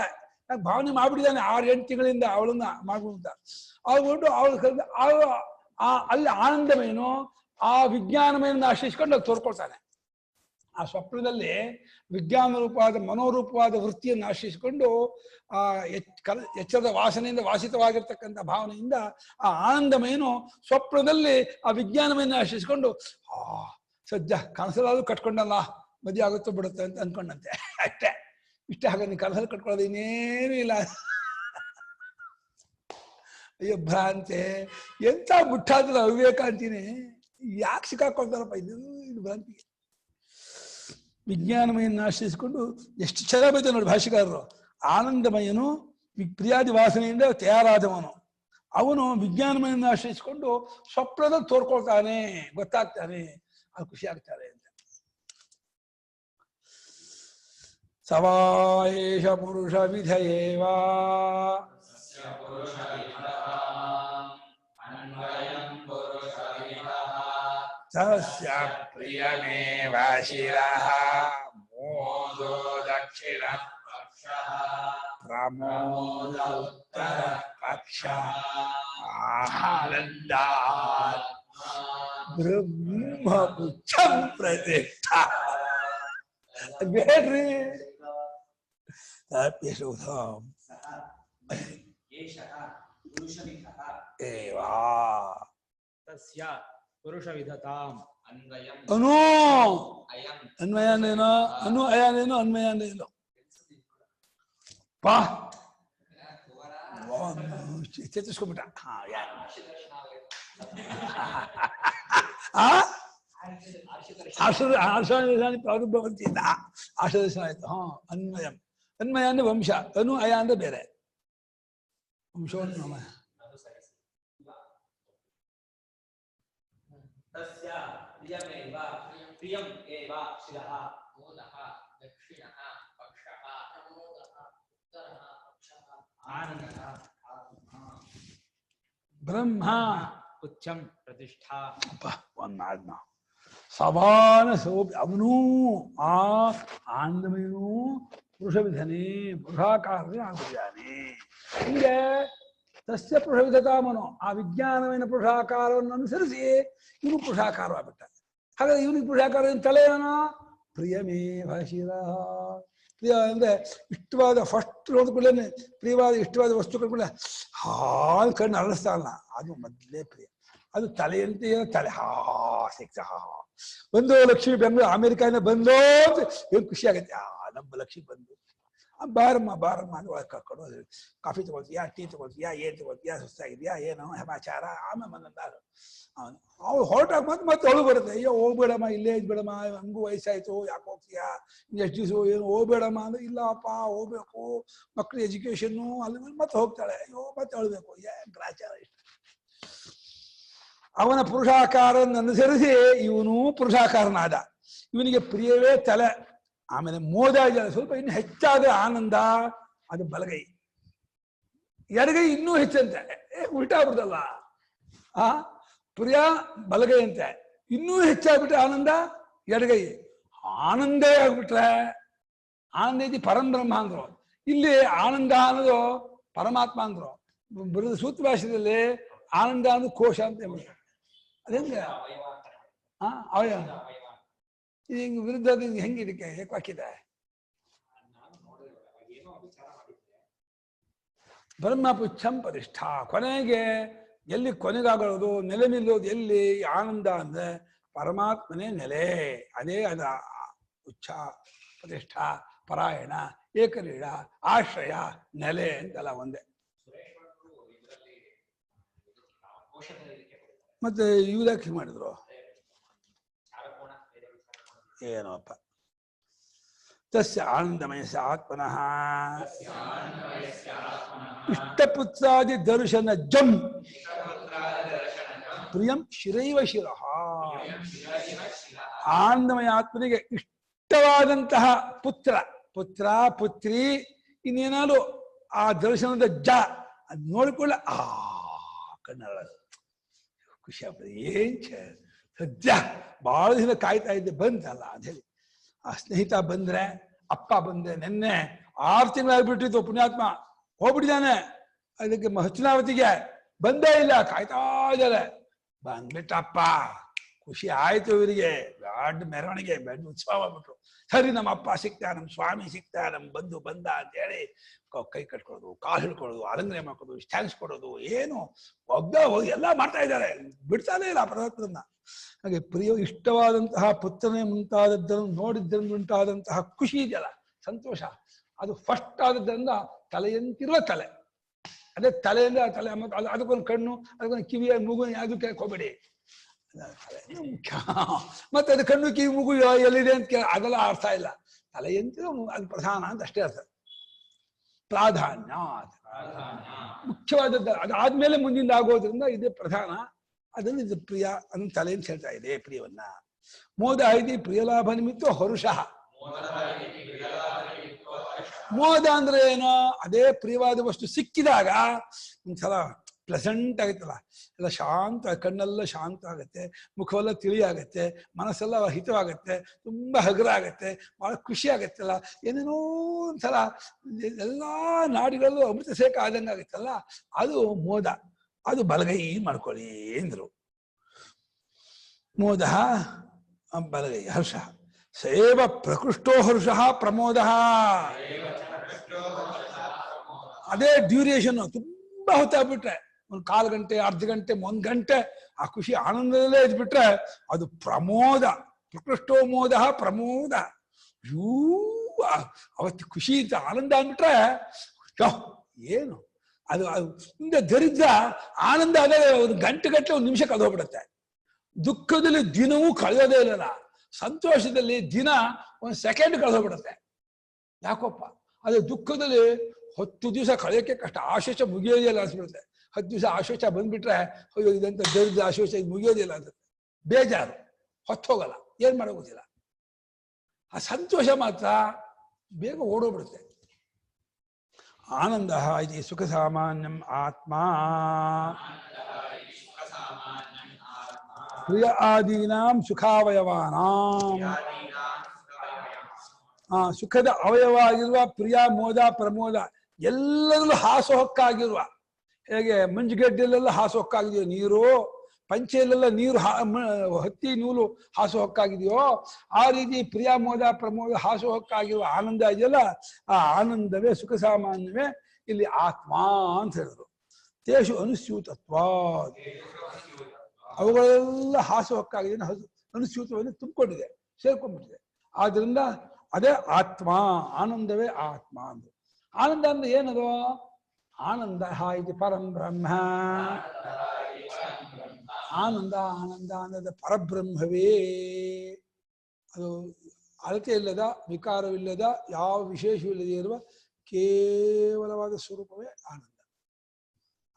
ನಂಗೆ ಭಾವನೆ ಮಾಡ್ಬಿಟ್ಟಿದ್ದಾನೆ 6-8 ತಿಂಗಳಿಂದ ಅವಳನ್ನ ಮಾಡ್ಬಿಡ್ತ. ಅವ್ಬಿಟ್ಟು ಅವಳು ಅಲ್ಲಿ ಆನಂದಮೇನು ಆ ವಿಜ್ಞಾನಮೇನ ಆಶ್ರಯಿಸ್ಕೊಂಡು ಅದು ತೋರ್ಕೊಳ್ತಾನೆ. ಆ ಸ್ವಪ್ನದಲ್ಲಿ ವಿಜ್ಞಾನ ರೂಪವಾದ ಮನೋರೂಪವಾದ ವೃತ್ತಿಯನ್ನು ಆಶ್ರಯಿಸಿಕೊಂಡು ಆ ಎಚ್ಚರದ ವಾಸನೆಯಿಂದ ವಾಸಿತವಾಗಿರ್ತಕ್ಕಂಥ ಭಾವನೆಯಿಂದ ಆ ಆನಂದಮಯನು ಸ್ವಪ್ನದಲ್ಲಿ ಆ ವಿಜ್ಞಾನಮಯನ ಆಶ್ರಯಿಸಿಕೊಂಡು ಸದ್ಯ ಕನಸಲಾದ್ರೂ ಕಟ್ಕೊಂಡಲ್ಲ, ಮದುವೆ ಆಗುತ್ತೋ ಬಿಡುತ್ತೆ ಅಂತ ಅನ್ಕೊಂಡಂತೆ. ಅಷ್ಟೇ, ಇಷ್ಟ. ಹಾಗೆ ನೀನು ಕನಸಲ್ಲಿ ಕಟ್ಕೊಳ್ಳೋದು ಇನ್ನೇನು ಇಲ್ಲ. ಅಯ್ಯೋ ಭ್ರಾಂತೆ, ಎಂಥ ಮುಟ್ಟಾದ್ರ ಅವಿವೇಕ ಅಂತೀನಿ. ಯಾಕೆ ಸಿಕ್ಕಾಕೊಳ್ತಾರಪ್ಪ ಇದು ಭ್ರಾಂತಿಗೆ. ವಿಜ್ಞಾನಮಯನ ಆಶ್ರಯಿಸಿಕೊಂಡು ಎಷ್ಟು ಚೆನ್ನಾಗಿ ಬೈತಾರೆ ನೋಡಿ ಭಾಷೆಗಾರರು. ಆನಂದಮಯನು ಪ್ರಿಯಾದಿ ವಾಸನೆಯಿಂದ ತಯಾರಾದವನು, ಅವನು ವಿಜ್ಞಾನಮಯನ ಆಶ್ರಯಿಸಿಕೊಂಡು ಸ್ವಪ್ನದಲ್ಲಿ ತೋರ್ಕೊಳ್ತಾನೆ, ಗೊತ್ತಾಗ್ತಾನೆ, ಅದು ಖುಷಿ ಆಗ್ತಾರೆ ಅಂತ. ಸವಾಯೇಷ ಪುರುಷ ವಿಧಯೇವಾ ತಸ್ಯ ಪ್ರಿಯಮೇವ ಶಿರಃ ಮೋಹ ದಕ್ಷಿಣ ಪ್ರಮೋದ ಉತ್ತರ ಪಕ್ಷ ಆನಂದಾತ್ ಬ್ರಹ್ಮ ಪುಚ್ಛಂ ಪ್ರತಿಷ್ಠಾ ಬೇಡ್ರಿ ತಪ್ಪಿಸುವುದಾಂ ಏವಾ ತಸ್ಯ ಪುರುಷವಿಧತಾಂ ಅನು ಅನ್ವಯನೇನೋ ಅನು ಅಯಾನೇನೋ ಅನ್ವಯನೇನೋ ಪಾ ಚೇತಿಸ್ಕೊಂಬಿಟ್ಟ ಆರ್ಷಾನಿ ಪ್ರಾದುರ್ಭವಂತಿ ಆರ್ಷದರ್ಶನ ಆಯ್ತು ಹಾ ಅನ್ವಯಂ ಅನ್ವಯ ಅಂದ್ರೆ ವಂಶ ಅನು ಅಯ ಅಂದ್ರೆ ಬೇರೆ ವಂಶವನ್ನು ನಾಮ ತಸ್ಯ ಪ್ರಿಯಮೇವ ಪ್ರಿಯಂ ಏವ ಶಿರಃ ಮೋದಃ ದಕ್ಷಿಣಃ ಪಕ್ಷಃ ಪ್ರಮೋದಃ ಉತ್ತರಃ ಪಕ್ಷಃ ಆನಂದಃ ಬ್ರಹ್ಮ ಉಚ್ಚಂ ಪ್ರತಿಷ್ಠಾ ಒಂದಾದ್ನ ಸಮಾನ ಸೋಪಿ ಅವನೂ ಆ ಆನಂದಮಯನೂ ಪುರುಷವಿಧನೇ ಪುರುಷಾಕಾರನೇ ಆಗಿದ್ದಾನೆ ಹಿಂಗೆ ತಸ್ಯ ಪುರುಷವಿಧತಾಮನು ಆ ವಿಜ್ಞಾನమైన ಪುರುಷಾಕಾರವನ್ನು ಅನುಸರಿಸಿ ಇವನು ಪುರುಷಾಕಾರವಾಗ್ಬಿಟ್ಟ ಹಾಗಾದ್ರೆ ಇವನಿಗೆ ಪುರುಷಾಕಾರ ತಲೆ ಏನೋ ಪ್ರಿಯಮೇವ ಶಿರಃ ಪ್ರಿಯ ಅಂದ್ರೆ ಇಷ್ಟವಾದ ಫಸ್ಟ್ ನೋಡ್ಕೊಳ್ಳೇನೆ ಪ್ರಿಯವಾದ ಇಷ್ಟವಾದ ವಸ್ತು ಕಳ್ಕೊಳ್ಳೆ ಹಾಲು ಕಣ್ಣು ಅರಳಿಸ್ತಾರಲ್ಲ ಅದು ಮೊದಲೇ ಪ್ರಿಯ ಅದು ತಲೆಯಂತೆ ತಲೆ ಸಿಕ್ತ ಬಂದು ಲಕ್ಷ್ಮಿ ಬೆಂಗಳೂರು ಅಮೆರಿಕಾಯಿಂದ ಬಂದು ಏನು ಖುಷಿ ಆಗತ್ತೆ ನಮ್ಮ ಲಕ್ಷ್ಮಿ ಬಂದು ಬಾರಮ್ಮ ಅಂತ ಒಳಗೆ ಕರ್ಕೊಂಡು ಕಾಫಿ ತಗೊಳ್ತೀಯಾ ಟೀ ತಗೊಳ್ತೀಯಾ ಏನ್ ತಗೊಳ್ತೀಯಾ ಸುಸ್ತಾಗಿದ್ಯಾ ಏನೋ ಸಮಾಚಾರ ಆಮೇಲೆ ಬಂದಂದಾಗ ಅವಳು ಹೊರಟಾಗ ಮತ್ತೆ ಅವಳು ಬರುತ್ತೆ ಅಯ್ಯೋ ಹೋಗ್ಬೇಡಮ್ಮ ಇಲ್ಲೇ ಇದ್ಬೇಡಮ್ಮ ಹಂಗೂ ವಯಸ್ಸಾಯ್ತು ಯಾಕೆ ಹೋಗ್ತೀಯಾ ಎಷ್ಟು ದಿವಸ ಏನು ಹೋಗ್ಬೇಡಮ್ಮ ಅಂದ್ರೆ ಇಲ್ಲಪ್ಪ ಹೋಗ್ಬೇಕು ಮಕ್ಳು ಎಜುಕೇಶನ್ನು ಅಲ್ಲಿ ಮತ್ತೆ ಹೋಗ್ತಾಳೆ ಅಯ್ಯೋ ಮತ್ತೆ ಅಳ್ಬೇಕು ಏನ್ ಗ್ರಾಚಾರ ಇಷ್ಟ ಅವನ ಪುರುಷಾಕಾರವನ್ನು ಅನುಸರಿಸಿ ಇವನು ಪುರುಷಾಕಾರನಾದ ಇವನಿಗೆ ಪ್ರಿಯವೇ ತಲೆ ಆಮೇಲೆ ಮೋದ ಇದೆಯಲ್ಲ ಸ್ವಲ್ಪ ಇನ್ನು ಹೆಚ್ಚಾದ ಆನಂದ ಅದು ಬಲಗೈ ಎಡಗೈ ಇನ್ನೂ ಹೆಚ್ಚಂತೆ ಉಲ್ಟಾ ಬಿಡ್ತಲ್ಲ ಆ ಪ್ರಿಯ ಬಲಗೈ ಅಂತೆ ಇನ್ನೂ ಹೆಚ್ಚಾಗ್ಬಿಟ್ರೆ ಆನಂದ ಎಡಗೈ ಆನಂದೇ ಆಗ್ಬಿಟ್ರೆ ಆನಂದ ಐತಿ ಪರಂಬ್ರಹ್ಮ ಅಂದ್ರು ಇಲ್ಲಿ ಆನಂದ ಅನ್ನೋದು ಪರಮಾತ್ಮ ಅಂದ್ರು ಬರೆದ ಸೂತ್ರ ಭಾಷೆಯಲ್ಲಿ ಆನಂದ ಅನ್ನೋದು ಕೋಶ ಅಂತ ಹೇಳ್ಬಿಟ್ರೆ ಅದೇಂಗೆ ಅವಯ ಇದು ಹಿಂಗೆ ವಿರುದ್ಧ ಹೆಂಗೆ ಇದಕ್ಕೆ ಏಕಾಕಿದೆ ಬ್ರಹ್ಮ ಪುಚ್ಛಂ ಪ್ರತಿಷ್ಠಾ ಕೊನೆಗೆ ಎಲ್ಲಿ ಕೊನೆಗಾಗೋದು ನೆಲೆ ನಿಲ್ಲೋದು ಎಲ್ಲಿ ಆನಂದ ಅಂದ್ರೆ ಪರಮಾತ್ಮನೇ ನೆಲೆ ಅದೇ ಅದ ಉಚ್ಛ ಪ್ರತಿಷ್ಠಾ ಪರಾಯಣ ಏಕಲೀಡ ಆಶ್ರಯ ನೆಲೆ ಅಂತೆಲ್ಲ ಒಂದೇ ಮತ್ತೆ ಇವ್ಯಾಕೆ ಮಾಡಿದ್ರು ಏನೋಪ್ಪ ತಸ್ಯ ಆನಂದಮಯಸ್ಯ ಆತ್ಮನಃ ಇಷ್ಟಪುತ್ರಾದಿ ದರ್ಶನ ಜಂ ಪ್ರಿಯಂ ಶಿರೈವ ಶಿರಃ ಆನಂದಮಯ ಆತ್ಮನಿಗೆ ಇಷ್ಟವಾದಂತಹ ಪುತ್ರ ಪುತ್ರಿ ಇನ್ನೇನಾದ್ರು ಆ ದರ್ಶನದ ಜ ಅದ್ ನೋಡಿಕೊಳ್ಳ ಕನ್ನಡ ಖುಷಿ ಆಗ್ತದೆ ಏನ್ ಸದ್ಯ ಬಹಳ ದಿನ ಕಾಯ್ತಾ ಇದ್ದೆ ಬಂತಲ್ಲ ಅಂತ ಹೇಳಿ ಆ ಸ್ನೇಹಿತ ಬಂದ್ರೆ ಅಪ್ಪ ಬಂದ್ರೆ ನಿನ್ನೆ 6 ತಿಂಗಳಾಗ್ಬಿಟ್ಟಿತ್ತು ಪುಣ್ಯಾತ್ಮ ಹೋಗ್ಬಿಟ್ಟಿದ್ದಾನೆ ಅದಕ್ಕೆ ಹಚ್ಚನಾವತಿಗೆ ಬಂದೇ ಇಲ್ಲ ಕಾಯ್ತಾ ಇದ್ದಾರೆ ಬಂದ್ಬಿಟ್ಟಪ್ಪ ಖುಷಿ ಆಯ್ತು ಇವರಿಗೆ ದೊಡ್ಡ ಮೆರವಣಿಗೆ ಬೆಡ್ ಉತ್ಸವ ಆಗ್ಬಿಟ್ರು ಸರಿ ನಮ್ಮ ಅಪ್ಪ ಸಿಗ್ತಾ ನಮ್ಮ ಸ್ವಾಮಿ ಸಿಗ್ತಾ ನಮ್ಮ ಬಂಧು ಬಂದ ಅಂತ ಹೇಳಿ ಕೈ ಕಟ್ಕೊಳ್ಳೋದು ಕಾಲು ಹಿಡ್ಕೊಳ್ಳೋದು ಅಲಂಕರಣೆ ಮಾಡ್ಕೊಳ್ಳೋದು ಥ್ಯಾಂಕ್ಸ್ ಕೊಡೋದು ಏನು ಹೋಗಿ ಎಲ್ಲ ಮಾಡ್ತಾ ಇದ್ದಾರೆ ಬಿಡ್ತಾನೆ ಇಲ್ಲ ಪರಮಾತ್ಮನ ಹಾಗೆ ಪ್ರಿಯ ಇಷ್ಟವಾದಂತಹ ಪುತ್ರನೇ ಮುಂತಾದದ್ದನ್ನು ನೋಡಿದ್ದರಿಂದ ಉಂಟಾದಂತಹ ಖುಷಿ ಇದೆಯಲ್ಲ ಸಂತೋಷ ಅದು ಫಸ್ಟ್ ಆದದ್ದರಿಂದ ತಲೆಯಂತಿರುವ ತಲೆ ಅದೇ ತಲೆಯಿಂದ ತಲೆ ಅದಕ್ಕೊಂದು ಕಣ್ಣು ಅದಕ್ಕೊಂದು ಕಿವಿಯ ಮೂಗು ಯಾವ್ದು ಕೇಳಕ್ ಹೋಗ್ಬೇಡಿ ಮುಖ್ಯ ಮತ್ತೆ ಅದು ಕಣ್ಣು ಕಿವಿ ಮೂಗು ಎಲ್ಲಿದೆ ಅಂತ ಅದೆಲ್ಲ ಅರ್ಥ ಇಲ್ಲ ತಲೆಯಂತಿರೋ ಅದು ಪ್ರಧಾನ ಅಂತ ಅಷ್ಟೇ ಅರ್ಥ ಪ್ರಾಧಾನ್ಯ ಮುಖ್ಯವಾದದ್ದು ಅದಾದ್ಮೇಲೆ ಮುಂದಿಂದ ಆಗೋದ್ರಿಂದ ಇದೇ ಪ್ರಧಾನ ಅದನ್ನು ಇದು ಪ್ರಿಯ ಅದನ್ನು ತಲೆಯಿಂದ ಹೇಳ್ತಾ ಇದೆ ಪ್ರಿಯವನ್ನ ಮೋದ ಐತಿ ಪ್ರಿಯಲಾಭ ನಿಮಿತ್ತ ಹರುಷಃ ಮೋದ ಅಂದ್ರೆ ಏನೋ ಅದೇ ಪ್ರಿಯವಾದ ವಸ್ತು ಸಿಕ್ಕಿದಾಗ ಒಂದ್ಸಲ ಪ್ಲೆಸೆಂಟ್ ಆಗುತ್ತಲ್ಲ, ಎಲ್ಲ ಶಾಂತ, ಕಣ್ಣೆಲ್ಲ ಶಾಂತ ಆಗುತ್ತೆ, ಮುಖವೆಲ್ಲ ತಿಳಿ ಆಗುತ್ತೆ, ಮನಸ್ಸೆಲ್ಲ ಹಿತವಾಗುತ್ತೆ, ತುಂಬ ಹಗುರ ಆಗುತ್ತೆ, ಭಾಳ ಖುಷಿ ಆಗುತ್ತಲ್ಲ, ಏನೇನೋ ಒಂಥರ ಎಲ್ಲ ನಾಡಿಗಳಲ್ಲೂ ಅಮೃತ ಸೇಕ ಆದಂಗೆ ಆಗುತ್ತಲ್ಲ, ಅದು ಮೋದ. ಅದು ಬಲಗೈ ಮಾಡ್ಕೊಳ್ಳಿ ಅಂದರು. ಮೋದ ಬಲಗೈ, ಹರ್ಷ ಸೇವ ಪ್ರಕೃಷ್ಟೋ ಹರ್ಷ ಪ್ರಮೋದ. ಅದೇ ಡ್ಯೂರೇಷನ್ ತುಂಬಾ ಹೊತ್ತಾಗ್ಬಿಟ್ರೆ, ಒಂದು 1/4 ಗಂಟೆ, ಅರ್ಧ ಗಂಟೆ, 1 ಗಂಟೆ ಆ ಖುಷಿ ಆನಂದದಲ್ಲೇ ಇದ್ಬಿಟ್ರೆ ಅದು ಪ್ರಮೋದ. ಪ್ರಕೃಷ್ಟೋ ಮೋದ ಪ್ರಮೋದ. ಯೂ ಅವತ್ತು ಖುಷಿ ಅಂತ ಆನಂದ ಅಂದ್ಬಿಟ್ರೆ ಏನು ಅದು, ಅದು ಮುಂದೆ ದರಿದ್ರ ಆನಂದ ಅದೇ 1 ಗಂಟೆ 1 ನಿಮಿಷ ಕಳೆದೋಗ್ಬಿಡುತ್ತೆ. ದುಃಖದಲ್ಲಿ ದಿನವೂ ಕಳೆಯೋದೇ ಇಲ್ಲಲ್ಲ, ಸಂತೋಷದಲ್ಲಿ ದಿನ 1 ಸೆಕೆಂಡ್ ಕಳೆದೋಗ್ಬಿಡುತ್ತೆ. ಯಾಕಪ್ಪ, ಅದೇ ದುಃಖದಲ್ಲಿ 10 ದಿವಸ ಕಳೆಯೋಕ್ಕೆ ಕಷ್ಟ, ಆಶೋಚ ಮುಗಿಯೋದಿಲ್ಲ ಅನ್ಸ್ಬಿಡುತ್ತೆ. 10 ದಿವಸ ಆಶೋಚ ಬಂದ್ಬಿಟ್ರೆ ಅಯ್ಯೋ ಇದಂತ ದರಿದ್ರ ಆಶೋಚ ಇದು ಮುಗಿಯೋದಿಲ್ಲ ಅನ್ಸುತ್ತೆ, ಬೇಜಾರು, ಹೊತ್ತೋಗಲ್ಲ, ಏನ್ ಮಾಡೋಗೋದಿಲ್ಲ. ಆ ಸಂತೋಷ ಮಾತ್ರ ಬೇಗ ಓಡೋಗ್ಬಿಡುತ್ತೆ. ಆನಂದ ಇದು ಸುಖ ಸಾಮಾನ್ಯಂ ಆತ್ಮ ಪ್ರಿಯ ಆದೀನಾಂ ಸುಖಾವಯವಾನಾಂ. ಸುಖದ ಅವಯವ ಆಗಿರುವ ಪ್ರಿಯ, ಮೋದ, ಪ್ರಮೋದ ಎಲ್ಲರಲ್ಲೂ ಹಾಸೊಕ್ಕಾಗಿರುವ, ಹೇಗೆ ಮಂಜುಗಡ್ಡೆಲೆಲ್ಲ ಹಾಸೊಕ್ಕಾಗಿದೆಯೋ ನೀರು, ಪಂಚೆಯಲ್ಲೆಲ್ಲ ನೀರು ಹತ್ತಿ ನೂಲು ಹಾಸೊಕ್ಕಾಗಿದೆಯೋ, ಆ ರೀತಿ ಪ್ರಿಯ, ಮೋದ, ಪ್ರಮೋದ ಹಾಸೊಕ್ಕಾಗಿರುವ ಆನಂದ ಇದೆಯಲ್ಲ, ಆ ಆನಂದವೇ ಸುಖ ಸಾಮಾನ್ಯವೇ ಇಲ್ಲಿ ಆತ್ಮ ಅಂತ ಹೇಳಿದ್ರು. ತೇಷು ಅನುಸ್ಯೂತತ್ವ, ಅವುಗಳೆಲ್ಲ ಹಾಸೊಕ್ಕಾಗಿದೆ, ಅನುಸ್ಯೂತವನ್ನು ತುಂಬಿಕೊಂಡಿದೆ, ಸೇರ್ಕೊಂಡ್ಬಿಟ್ಟಿದೆ. ಆದ್ರಿಂದ ಅದೇ ಆತ್ಮ, ಆನಂದವೇ ಆತ್ಮ ಅಂದ್ರು. ಆನಂದ ಅಂದ್ರೆ ಏನದು? ಆನಂದ ಇದು ಪರಂ ಬ್ರಹ್ಮ. ಆನಂದ ಆನಂದ ಅನ್ನೋದು ಪರಬ್ರಹ್ಮವೇ. ಅದು ಅಳತೆ ಇಲ್ಲದ, ವಿಕಾರವಿಲ್ಲದ, ಯಾವ ವಿಶೇಷವಿಲ್ಲದೆ ಇರುವ ಕೇವಲವಾದ ಸ್ವರೂಪವೇ ಆನಂದ.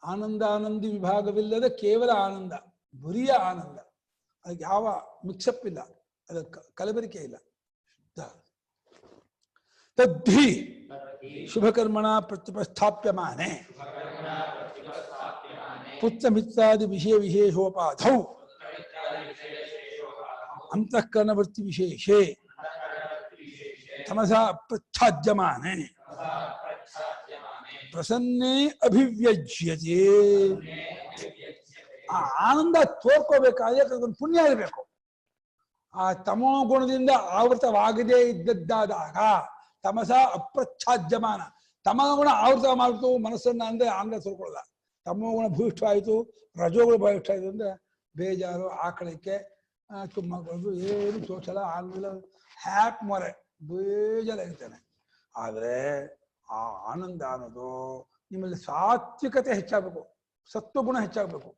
ಆನಂದ ಆನಂದಿ ವಿಭಾಗವಿಲ್ಲದ ಕೇವಲ ಆನಂದ, ಬರಿಯ ಆನಂದ. ಅದಕ್ಕೆ ಯಾವ ಮಿಕ್ಸಪ್ ಇಲ್ಲ, ಅದಕ್ಕೆ ಕಲಬೆರಿಕೆ ಇಲ್ಲ. ತದ್ಧಿ ಶುಭಕರ್ಮಣ ಪ್ರತ್ಯುಪಸ್ಥಾಪ್ಯಮಾನೆ ಪುತ್ರಮಿತ್ರಾದಿ ವಿಷಯ ವಿಶೇಷೋಪಾಧೌ ಅಂತಃಕರಣವೃತ್ತಿ ವಿಶೇಷೇ ತಮಸಾ ಅಪ್ರಚ್ಛಾದ್ಯಮಾನೆ ಪ್ರಸನ್ನೇ ಅಭಿವ್ಯಜ್ಯತೆ. ಆ ಆನಂದ ತೋರ್ಕೋಬೇಕಾದ್ರೆ ಅದೊಂದು ಪುಣ್ಯ ಇರಬೇಕು. ಆ ತಮೋ ಗುಣದಿಂದ ಆವೃತವಾಗದೇ ಇದ್ದದ್ದಾದಾಗ ತಮಸ ಅಪ್ರಚ್ಛಾದ್ಯಮಾನ, ತಮಗುಣ ಆವೃತ ಮಾಡ್ತು ಮನಸ್ಸನ್ನ ಅಂದ್ರೆ ಆನಂದ ತೋರ್ಕೊಳ್ಳಲ್ಲ. ತಮೋಗುಣ ಭೂಯಿಷ್ಠವಾಯಿತು, ರಜೋಗುಣ ಭೂಯಿಷ್ಠ ಆಯಿತು ಅಂದ್ರೆ ಬೇಜಾರು, ಆಕಳಕ್ಕೆ, ತುಮ್ಮಗಳು ಏನು ತೋಚಲ್ಲ, ಆನಂದ ಹ್ಯಾಪ್ ಮೊರೆ ಬೇಜಾರಾಗಿರ್ತಾನೆ. ಆದರೆ ಆ ಆನಂದ ಅನ್ನೋದು ನಿಮ್ಮಲ್ಲಿ ಸಾತ್ವಿಕತೆ ಹೆಚ್ಚಾಗಬೇಕು, ಸತ್ವಗುಣ ಹೆಚ್ಚಾಗಬೇಕು.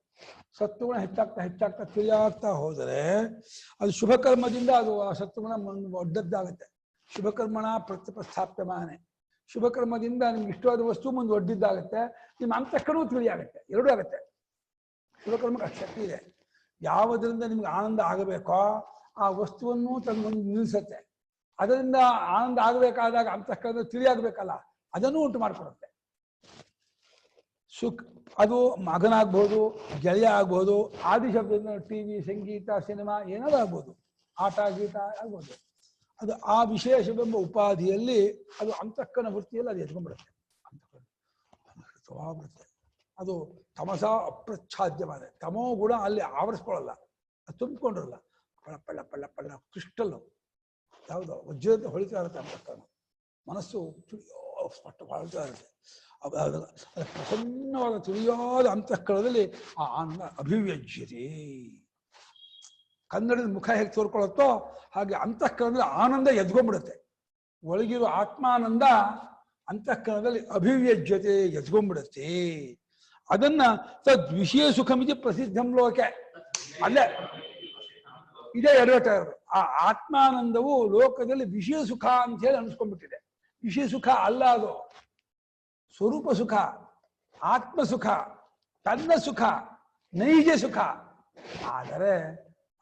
ಸತ್ವಗುಣ ಹೆಚ್ಚಾಗ್ತಾ ತಿಳಿಯಾಗ್ತಾ ಹೋದರೆ ಅದು ಶುಭಕರ್ಮದಿಂದ ಅದು ಆ ಸತ್ವಗುಣ ಒಡ್ಡದ್ದಾಗುತ್ತೆ. ಶುಭಕರ್ಮಣ ಪ್ರತ್ಯುಪಸ್ಥಾಪ್ಯಮಾನೆ, ಶುಭಕರ್ಮದಿಂದ ನಿಮ್ಗೆ ಇಷ್ಟವಾದ ವಸ್ತು ಮುಂದೆ ಒಡ್ಡಿದ್ದಾಗುತ್ತೆ, ನಿಮ್ಮ ಅಂತಃಕರಣವೂ ತಿಳಿಯಾಗುತ್ತೆ, ಎರಡೂ ಆಗುತ್ತೆ. ಶುಭಕರ್ಮಕ್ಕೆ ಅಷ್ಟು ಶಕ್ತಿ ಇದೆ. ಯಾವುದರಿಂದ ನಿಮ್ಗೆ ಆನಂದ ಆಗಬೇಕೋ ಆ ವಸ್ತುವನ್ನು ತನ್ನೊಂದು ನಿಲ್ಲಿಸುತ್ತೆ. ಅದರಿಂದ ಆನಂದ ಆಗಬೇಕಾದಾಗ ಅಂತಃಕರಣ ತಿಳಿಯಾಗಬೇಕಲ್ಲ, ಅದನ್ನು ಉಂಟು ಮಾಡಿಕೊಡುತ್ತೆ. ಅದು ಮಗನಾಗ್ಬೋದು, ಗೆಳೆಯ ಆಗ್ಬೋದು, ಆದಿ ಶಬ್ದದಿಂದ ಟಿವಿ, ಸಂಗೀತ, ಸಿನಿಮಾ ಏನಾದ್ರು ಆಗ್ಬೋದು, ಆಟ ಗೀಟ ಆಗ್ಬೋದು. ಅದು ಆ ವಿಶೇಷವೆಂಬ ಉಪಾಧಿಯಲ್ಲಿ ಅದು ಅಂತಃಕರಣ ವೃತ್ತಿಯಲ್ಲಿ ಅದು ಎತ್ಕೊಂಡ್ಬಿಡುತ್ತೆ, ಅಂತಃಕರಣ ಅದು ತಮಸ ಅಪ್ರಚ್ಛಾದ್ಯವಾದ ತಮೋ ಗುಣ ಅಲ್ಲಿ ಆವರಿಸ್ಕೊಳ್ಳಲ್ಲ, ಅದು ತುಂಬಿಕೊಂಡಿರಲ್ಲ. ಪಳ್ಳ ಪಳ್ಳ ಪಳ್ಳ ಪಳ್ಳ ಕ್ರಿಸ್ಟಲ್ಲು ಯಾವುದೋ ವಜ್ರದ ಹೊಳಿತಾ ಇರುತ್ತೆ ಅಂತಃಕರಣ. ಮನಸ್ಸು ತಿಳಿಯೋ ಸ್ಪಷ್ಟ ಹೊಳಿತಾ ಇರುತ್ತೆ. ಪ್ರಸನ್ನವಾದ ತಿಳಿಯಾದ ಅಂತಃಕರಣದಲ್ಲಿ ಆ ಆನಂದ ಅಭಿವ್ಯಜ್ಯತೆ. ಕನ್ನಡದ ಮುಖ ಹೇಗೆ ತೋರ್ಕೊಳ್ಳುತ್ತೋ ಹಾಗೆ ಅಂತಃಕರಣದಲ್ಲಿ ಆನಂದ ಎದ್ಕೊಂಡ್ಬಿಡುತ್ತೆ. ಒಳಗಿರೋ ಆತ್ಮಾನಂದ ಅಂತಃಕರಣದಲ್ಲಿ ಅಭಿವ್ಯಜ್ಯತೆ, ಎದ್ಕೊಂಡ್ಬಿಡುತ್ತೆ. ಅದನ್ನ ತದ್ವಿಷಯ ಸುಖಮಿತಿ ಪ್ರಸಿದ್ಧಂ ಲೋಕೆ. ಅಲ್ಲೇ ಇದೇ ಎಡವಟ್ಟಾಗ ಆ ಆತ್ಮಾನಂದವು ಲೋಕದಲ್ಲಿ ವಿಷಯ ಸುಖ ಅಂತ ಹೇಳಿ ಅನ್ಸ್ಕೊಂಡ್ಬಿಟ್ಟಿದೆ. ವಿಷಯ ಸುಖ ಅಲ್ಲ, ಅದು ಸ್ವರೂಪ ಸುಖ, ಆತ್ಮ ಸುಖ, ತನ್ನ ಸುಖ, ನೈಜ ಸುಖ. ಆದರೆ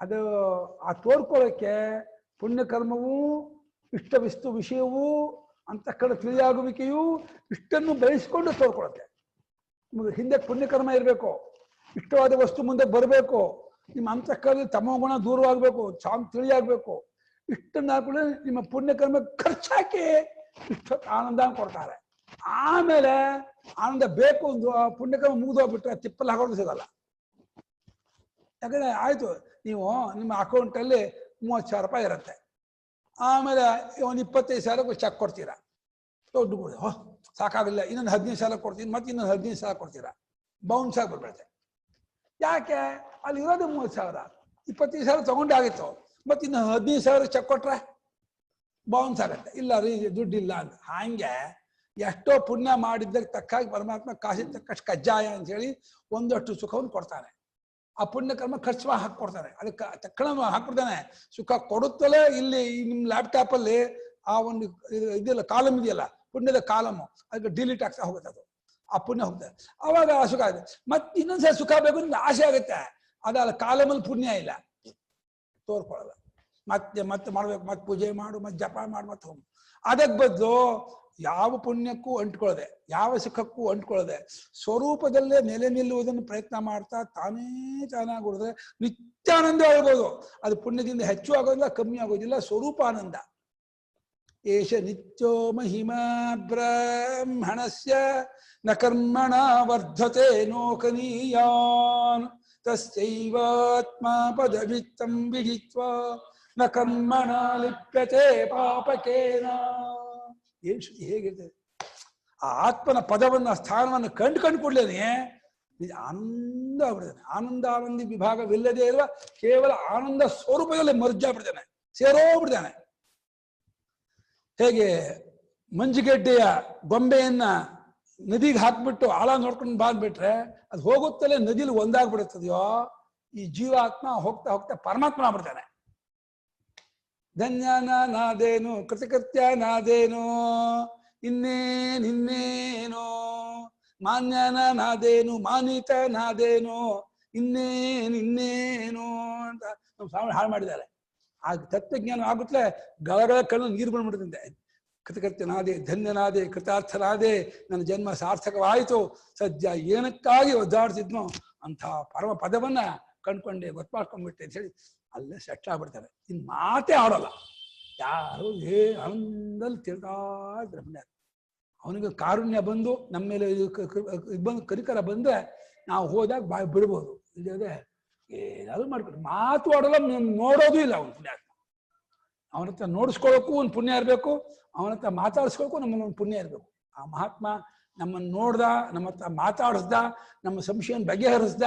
ಅದು ಆ ತೋರ್ಕೊಳ್ಳೋಕ್ಕೆ ಪುಣ್ಯಕರ್ಮವೂ, ಇಷ್ಟವಿಷ್ಟು ವಿಷಯವೂ, ಅಂತಃಕರಣ ತಿಳಿಯಾಗುವಿಕೆಯೂ ಇಷ್ಟನ್ನು ಬೆಳೆಸಿಕೊಂಡು ತೋರ್ಕೊಳ್ಳುತ್ತೆ. ನಿಮಗೆ ಹಿಂದೆ ಪುಣ್ಯಕರ್ಮ ಇರಬೇಕು, ಇಷ್ಟವಾದ ವಸ್ತು ಮುಂದೆ ಬರಬೇಕು, ನಿಮ್ಮ ಅಂತಃಕರಣದಲ್ಲಿ ತಮೋಗುಣ ದೂರವಾಗಬೇಕು, ಶಾಂತ ತಿಳಿಯಾಗಬೇಕು. ಇಷ್ಟನ್ನ ಕೂಡ ನಿಮ್ಮ ಪುಣ್ಯಕರ್ಮ ಖರ್ಚಾಕಿ ಇಷ್ಟೊತ್ತು ಆನಂದ ಕೊಡ್ತಾರೆ. ಆಮೇಲೆ ಆನಂದ ಬೇಕು ಒಂದು ಪುಣ್ಯಕರ್ಮ ಮುಗಿದೋಗ್ಬಿಟ್ರೆ ತಿಪ್ಪಲ್ಲಿ ಹಾಕೋದು ಸಿಗಲ್ಲ. ಯಾಕಂದ್ರೆ ಆಯ್ತು, ನೀವು ನಿಮ್ಮ ಅಕೌಂಟಲ್ಲಿ 30,000 ರೂಪಾಯಿ ಇರುತ್ತೆ, ಆಮೇಲೆ ಒಂದು 25,000 ಚೆಕ್ ಕೊಡ್ತೀರಾ, ದುಡ್ಡು ಕೊಡಿ, ಸಾಕಾಗಿಲ್ಲ ಇನ್ನೊಂದು 15,000 ಕೊಡ್ತೀನಿ, ಮತ್ತೆ ಇನ್ನೊಂದು 15,000 ಕೊಡ್ತೀರಾ, ಬೌನ್ಸ್ ಆಗಿ ಬರ್ಬಿಡುತ್ತೆ. ಯಾಕೆ? ಅಲ್ಲಿ ಇರೋದು 30,000, 25,000 ತಗೊಂಡೇ ಆಗಿತ್ತು, ಮತ್ತೆ ಇನ್ನು 15,000 ಚೆಕ್ ಕೊಟ್ರೆ ಬೌನ್ಸ್ ಆಗತ್ತೆ. ಇಲ್ಲ ರೀ ದುಡ್ಡಿಲ್ಲ ಅಂತ. ಹಾಗೆ ಎಷ್ಟೋ ಪುಣ್ಯ ಮಾಡಿದ್ದಕ್ಕೆ ತಕ್ಕಾಗಿ ಪರಮಾತ್ಮ ಕಾಶಿ ತಕ್ಕಷ್ಟು ಕಜ್ಜಾಯ ಅಂತ ಹೇಳಿ ಒಂದಷ್ಟು ಸುಖವನ್ನು ಕೊಡ್ತಾನೆ. ಆ ಪುಣ್ಯಕರ್ಮ ಖರ್ಚು ಹಾಕೊಡ್ತಾನೆ, ಅದಕ್ಕೆ ತಕ್ಷಣ ಹಾಕ್ಬಿಡ್ತಾನೆ. ಸುಖ ಕೊಡುತ್ತಲೇ ಇಲ್ಲಿ ನಿಮ್ಮ ಲ್ಯಾಪ್ಟಾಪ್ ಅಲ್ಲಿ ಆ ಒಂದು ಇದೆಯಲ್ಲ ಕಾಲಮ್ ಇದೆಯಲ್ಲ, ಪುಣ್ಯದ ಕಾಲಮು, ಅದಕ್ಕೆ ಡಿಲೀಟ್ ಆಗ್ತಾ ಹೋಗುತ್ತೆ, ಅದು ಆ ಪುಣ್ಯ ಹೋಗುತ್ತೆ. ಅವಾಗ ಆ ಸುಖ ಆಗುತ್ತೆ. ಮತ್ತೆ ಇನ್ನೊಂದ್ಸಲ ಸುಖ ಬೇಕು ಅಂತ ಆಸೆ ಆಗುತ್ತೆ, ಅದಲ್ಲ ಕಾಲಮಲ್ಲಿ ಪುಣ್ಯ ಇಲ್ಲ, ತೋರ್ಕೊಳ್ಳಲ್ಲ. ಮತ್ತೆ ಮಾಡ್ಬೇಕು, ಮತ್ತೆ ಪೂಜೆ ಮಾಡು, ಮತ್ತೆ ಜಪ ಮಾಡು, ಮತ್ತೆ ಹೋಗು. ಅದಕ್ಕೆ ಬದಲು ಯಾವ ಪುಣ್ಯಕ್ಕೂ ಅಂಟ್ಕೊಳ್ಳದೆ, ಯಾವ ಸುಖಕ್ಕೂ ಅಂಟ್ಕೊಳ್ಳದೆ ಸ್ವರೂಪದಲ್ಲೇ ನೆಲೆ ನಿಲ್ಲುವುದನ್ನು ಪ್ರಯತ್ನ ಮಾಡ್ತಾ ತಾನೇ ತಾನಾಗಿ ಉಳಿದ್ರೆ ನಿತ್ಯಾನಂದ ಹೇಳ್ಬೋದು. ಅದು ಪುಣ್ಯದಿಂದ ಹೆಚ್ಚು ಆಗೋದಿಲ್ಲ, ಕಮ್ಮಿ ಆಗೋದಿಲ್ಲ, ಸ್ವರೂಪಾನಂದ. ಏಷ ನಿತ್ಯೋ ಮಹಿಮಾ ಬ್ರಹ್ಮಣಸ್ಯ ನ ಕರ್ಮಣ ವರ್ಧತೆ ನೋಕನೀಯಾನ್ ತಸ್ಯೈವಾತ್ಮ ಪದವಿತ್ತಂ ವಿದಿತ್ವಾ ನ ಕರ್ಮಣ ಲಿಪ್ಯತೆ ಪಾಪಕೇನ. ಏನ್ ಶ್ರುತಿ ಹೇಗಿರ್ತದೆ! ಆ ಆತ್ಮನ ಪದವನ್ನ, ಸ್ಥಾನವನ್ನು ಕಂಡುಕೊಡ್ಲೇನೆ ಆನಂದ ಆಗ್ಬಿಡ್ತಾನೆ. ಆನಂದಾನಂದಿ ವಿಭಾಗವಿಲ್ಲದೆ ಇರುವ ಕೇವಲ ಆನಂದ ಸ್ವರೂಪದಲ್ಲಿ ಮರ್ಜಾಗ್ಬಿಡ್ತಾನೆ, ಸೇರೋಗ್ಬಿಡ್ತಾನೆ. ಹೇಗೆ ಮಂಜುಗೆಡ್ಡೆಯ ಗೊಂಬೆಯನ್ನ ನದಿಗೆ ಹಾಕ್ಬಿಟ್ಟು ಆಳ ನೋಡ್ಕೊಂಡು ಬಾಗ್ಬಿಟ್ರೆ ಅದು ಹೋಗುತ್ತಲೇ ನದಿಲಿ ಒಂದಾಗ್ಬಿಡುತ್ತದೆಯೋ, ಈ ಜೀವಾತ್ಮ ಹೋಗ್ತಾ ಹೋಗ್ತಾ ಪರಮಾತ್ಮ ಆಗ್ಬಿಡ್ತಾನೆ. ಧನ್ಯನ ನಾದೇನು, ಕೃತಕೃತ್ಯ ನಾದೇನು, ಇನ್ನೇನು, ಮಾನ್ಯನ ನಾದೇನು, ಮಾನಿತ ನಾದೇನು, ಇನ್ನೇನು ಅಂತ ನಮ್ಮ ಸ್ವಾಮಿ ಹಾಳು ಮಾಡಿದ್ದಾರೆ. ಆ ತತ್ವಜ್ಞಾನ ಆಗುತ್ತಲೇ ಗಳಗಳ ಕಣ್ಣು ನೀರು ಬಂದ್ಬಿಡುತ್ತೆ. ಕೃತಕೃತ್ಯನಾದೆ, ಧನ್ಯನಾದೆ, ಕೃತಾರ್ಥನಾದೆ, ನನ್ನ ಜನ್ಮ ಸಾರ್ಥಕವಾಯಿತು, ಸದ್ಯ ಏನಕ್ಕಾಗಿ ಒದ್ದಾಡ್ತಿದ್ನೋ ಅಂಥ ಪರಮ ಪದವನ್ನ ಕಂಡ್ಕೊಂಡೆ, ಗೊತ್ತಾಡ್ಕೊಂಡ್ಬಿಟ್ಟೆ ಅಂತ ಹೇಳಿ ಅಲ್ಲೇ ಸೆಟ್ ಆಗ್ಬಿಡ್ತಾರೆ. ಇನ್ನು ಮಾತೇ ಆಡೋಲ್ಲ. ಯಾರು ಆನಂದಲ್ಲಿ ತಿರ್ಗಾ ಇದ್ರೆ ಪುಣ್ಯ. ಅವನಿಗೆ ಕಾರುಣ್ಯ ಬಂದು ನಮ್ಮ ಮೇಲೆ ಬಂದು ಕರಿಕರ ಬಂದ್ರೆ ನಾವು ಹೋದಾಗ ಬಾಯಿ ಬಿಡ್ಬೋದು. ಇಲ್ಲದೆ ಏನಾದ್ರು ಮಾಡ್ಕೊಂಡು ಮಾತು ಆಡೋಲ್ಲ, ನೋಡೋದು ಇಲ್ಲ ಅವನು ಪುಣ್ಯಾತ್ಮ. ಅವನ ಹತ್ರ ನೋಡಿಸ್ಕೊಳ್ಳೋಕ್ಕೂ ಒಂದು ಪುಣ್ಯ ಇರಬೇಕು, ಅವನ ಹತ್ರ ಮಾತಾಡಿಸ್ಕೊಳ್ಳೋಕ್ಕೂ ನಮ್ಮನ್ನು ಒಂದು ಪುಣ್ಯ ಇರಬೇಕು. ಆ ಮಹಾತ್ಮ ನಮ್ಮನ್ನು ನೋಡ್ದ, ನಮ್ಮ ಹತ್ರ ಮಾತಾಡಿಸ್ದ, ನಮ್ಮ ಸಂಶಯವನ್ನು ಬಗೆಹರಿಸ್ದ,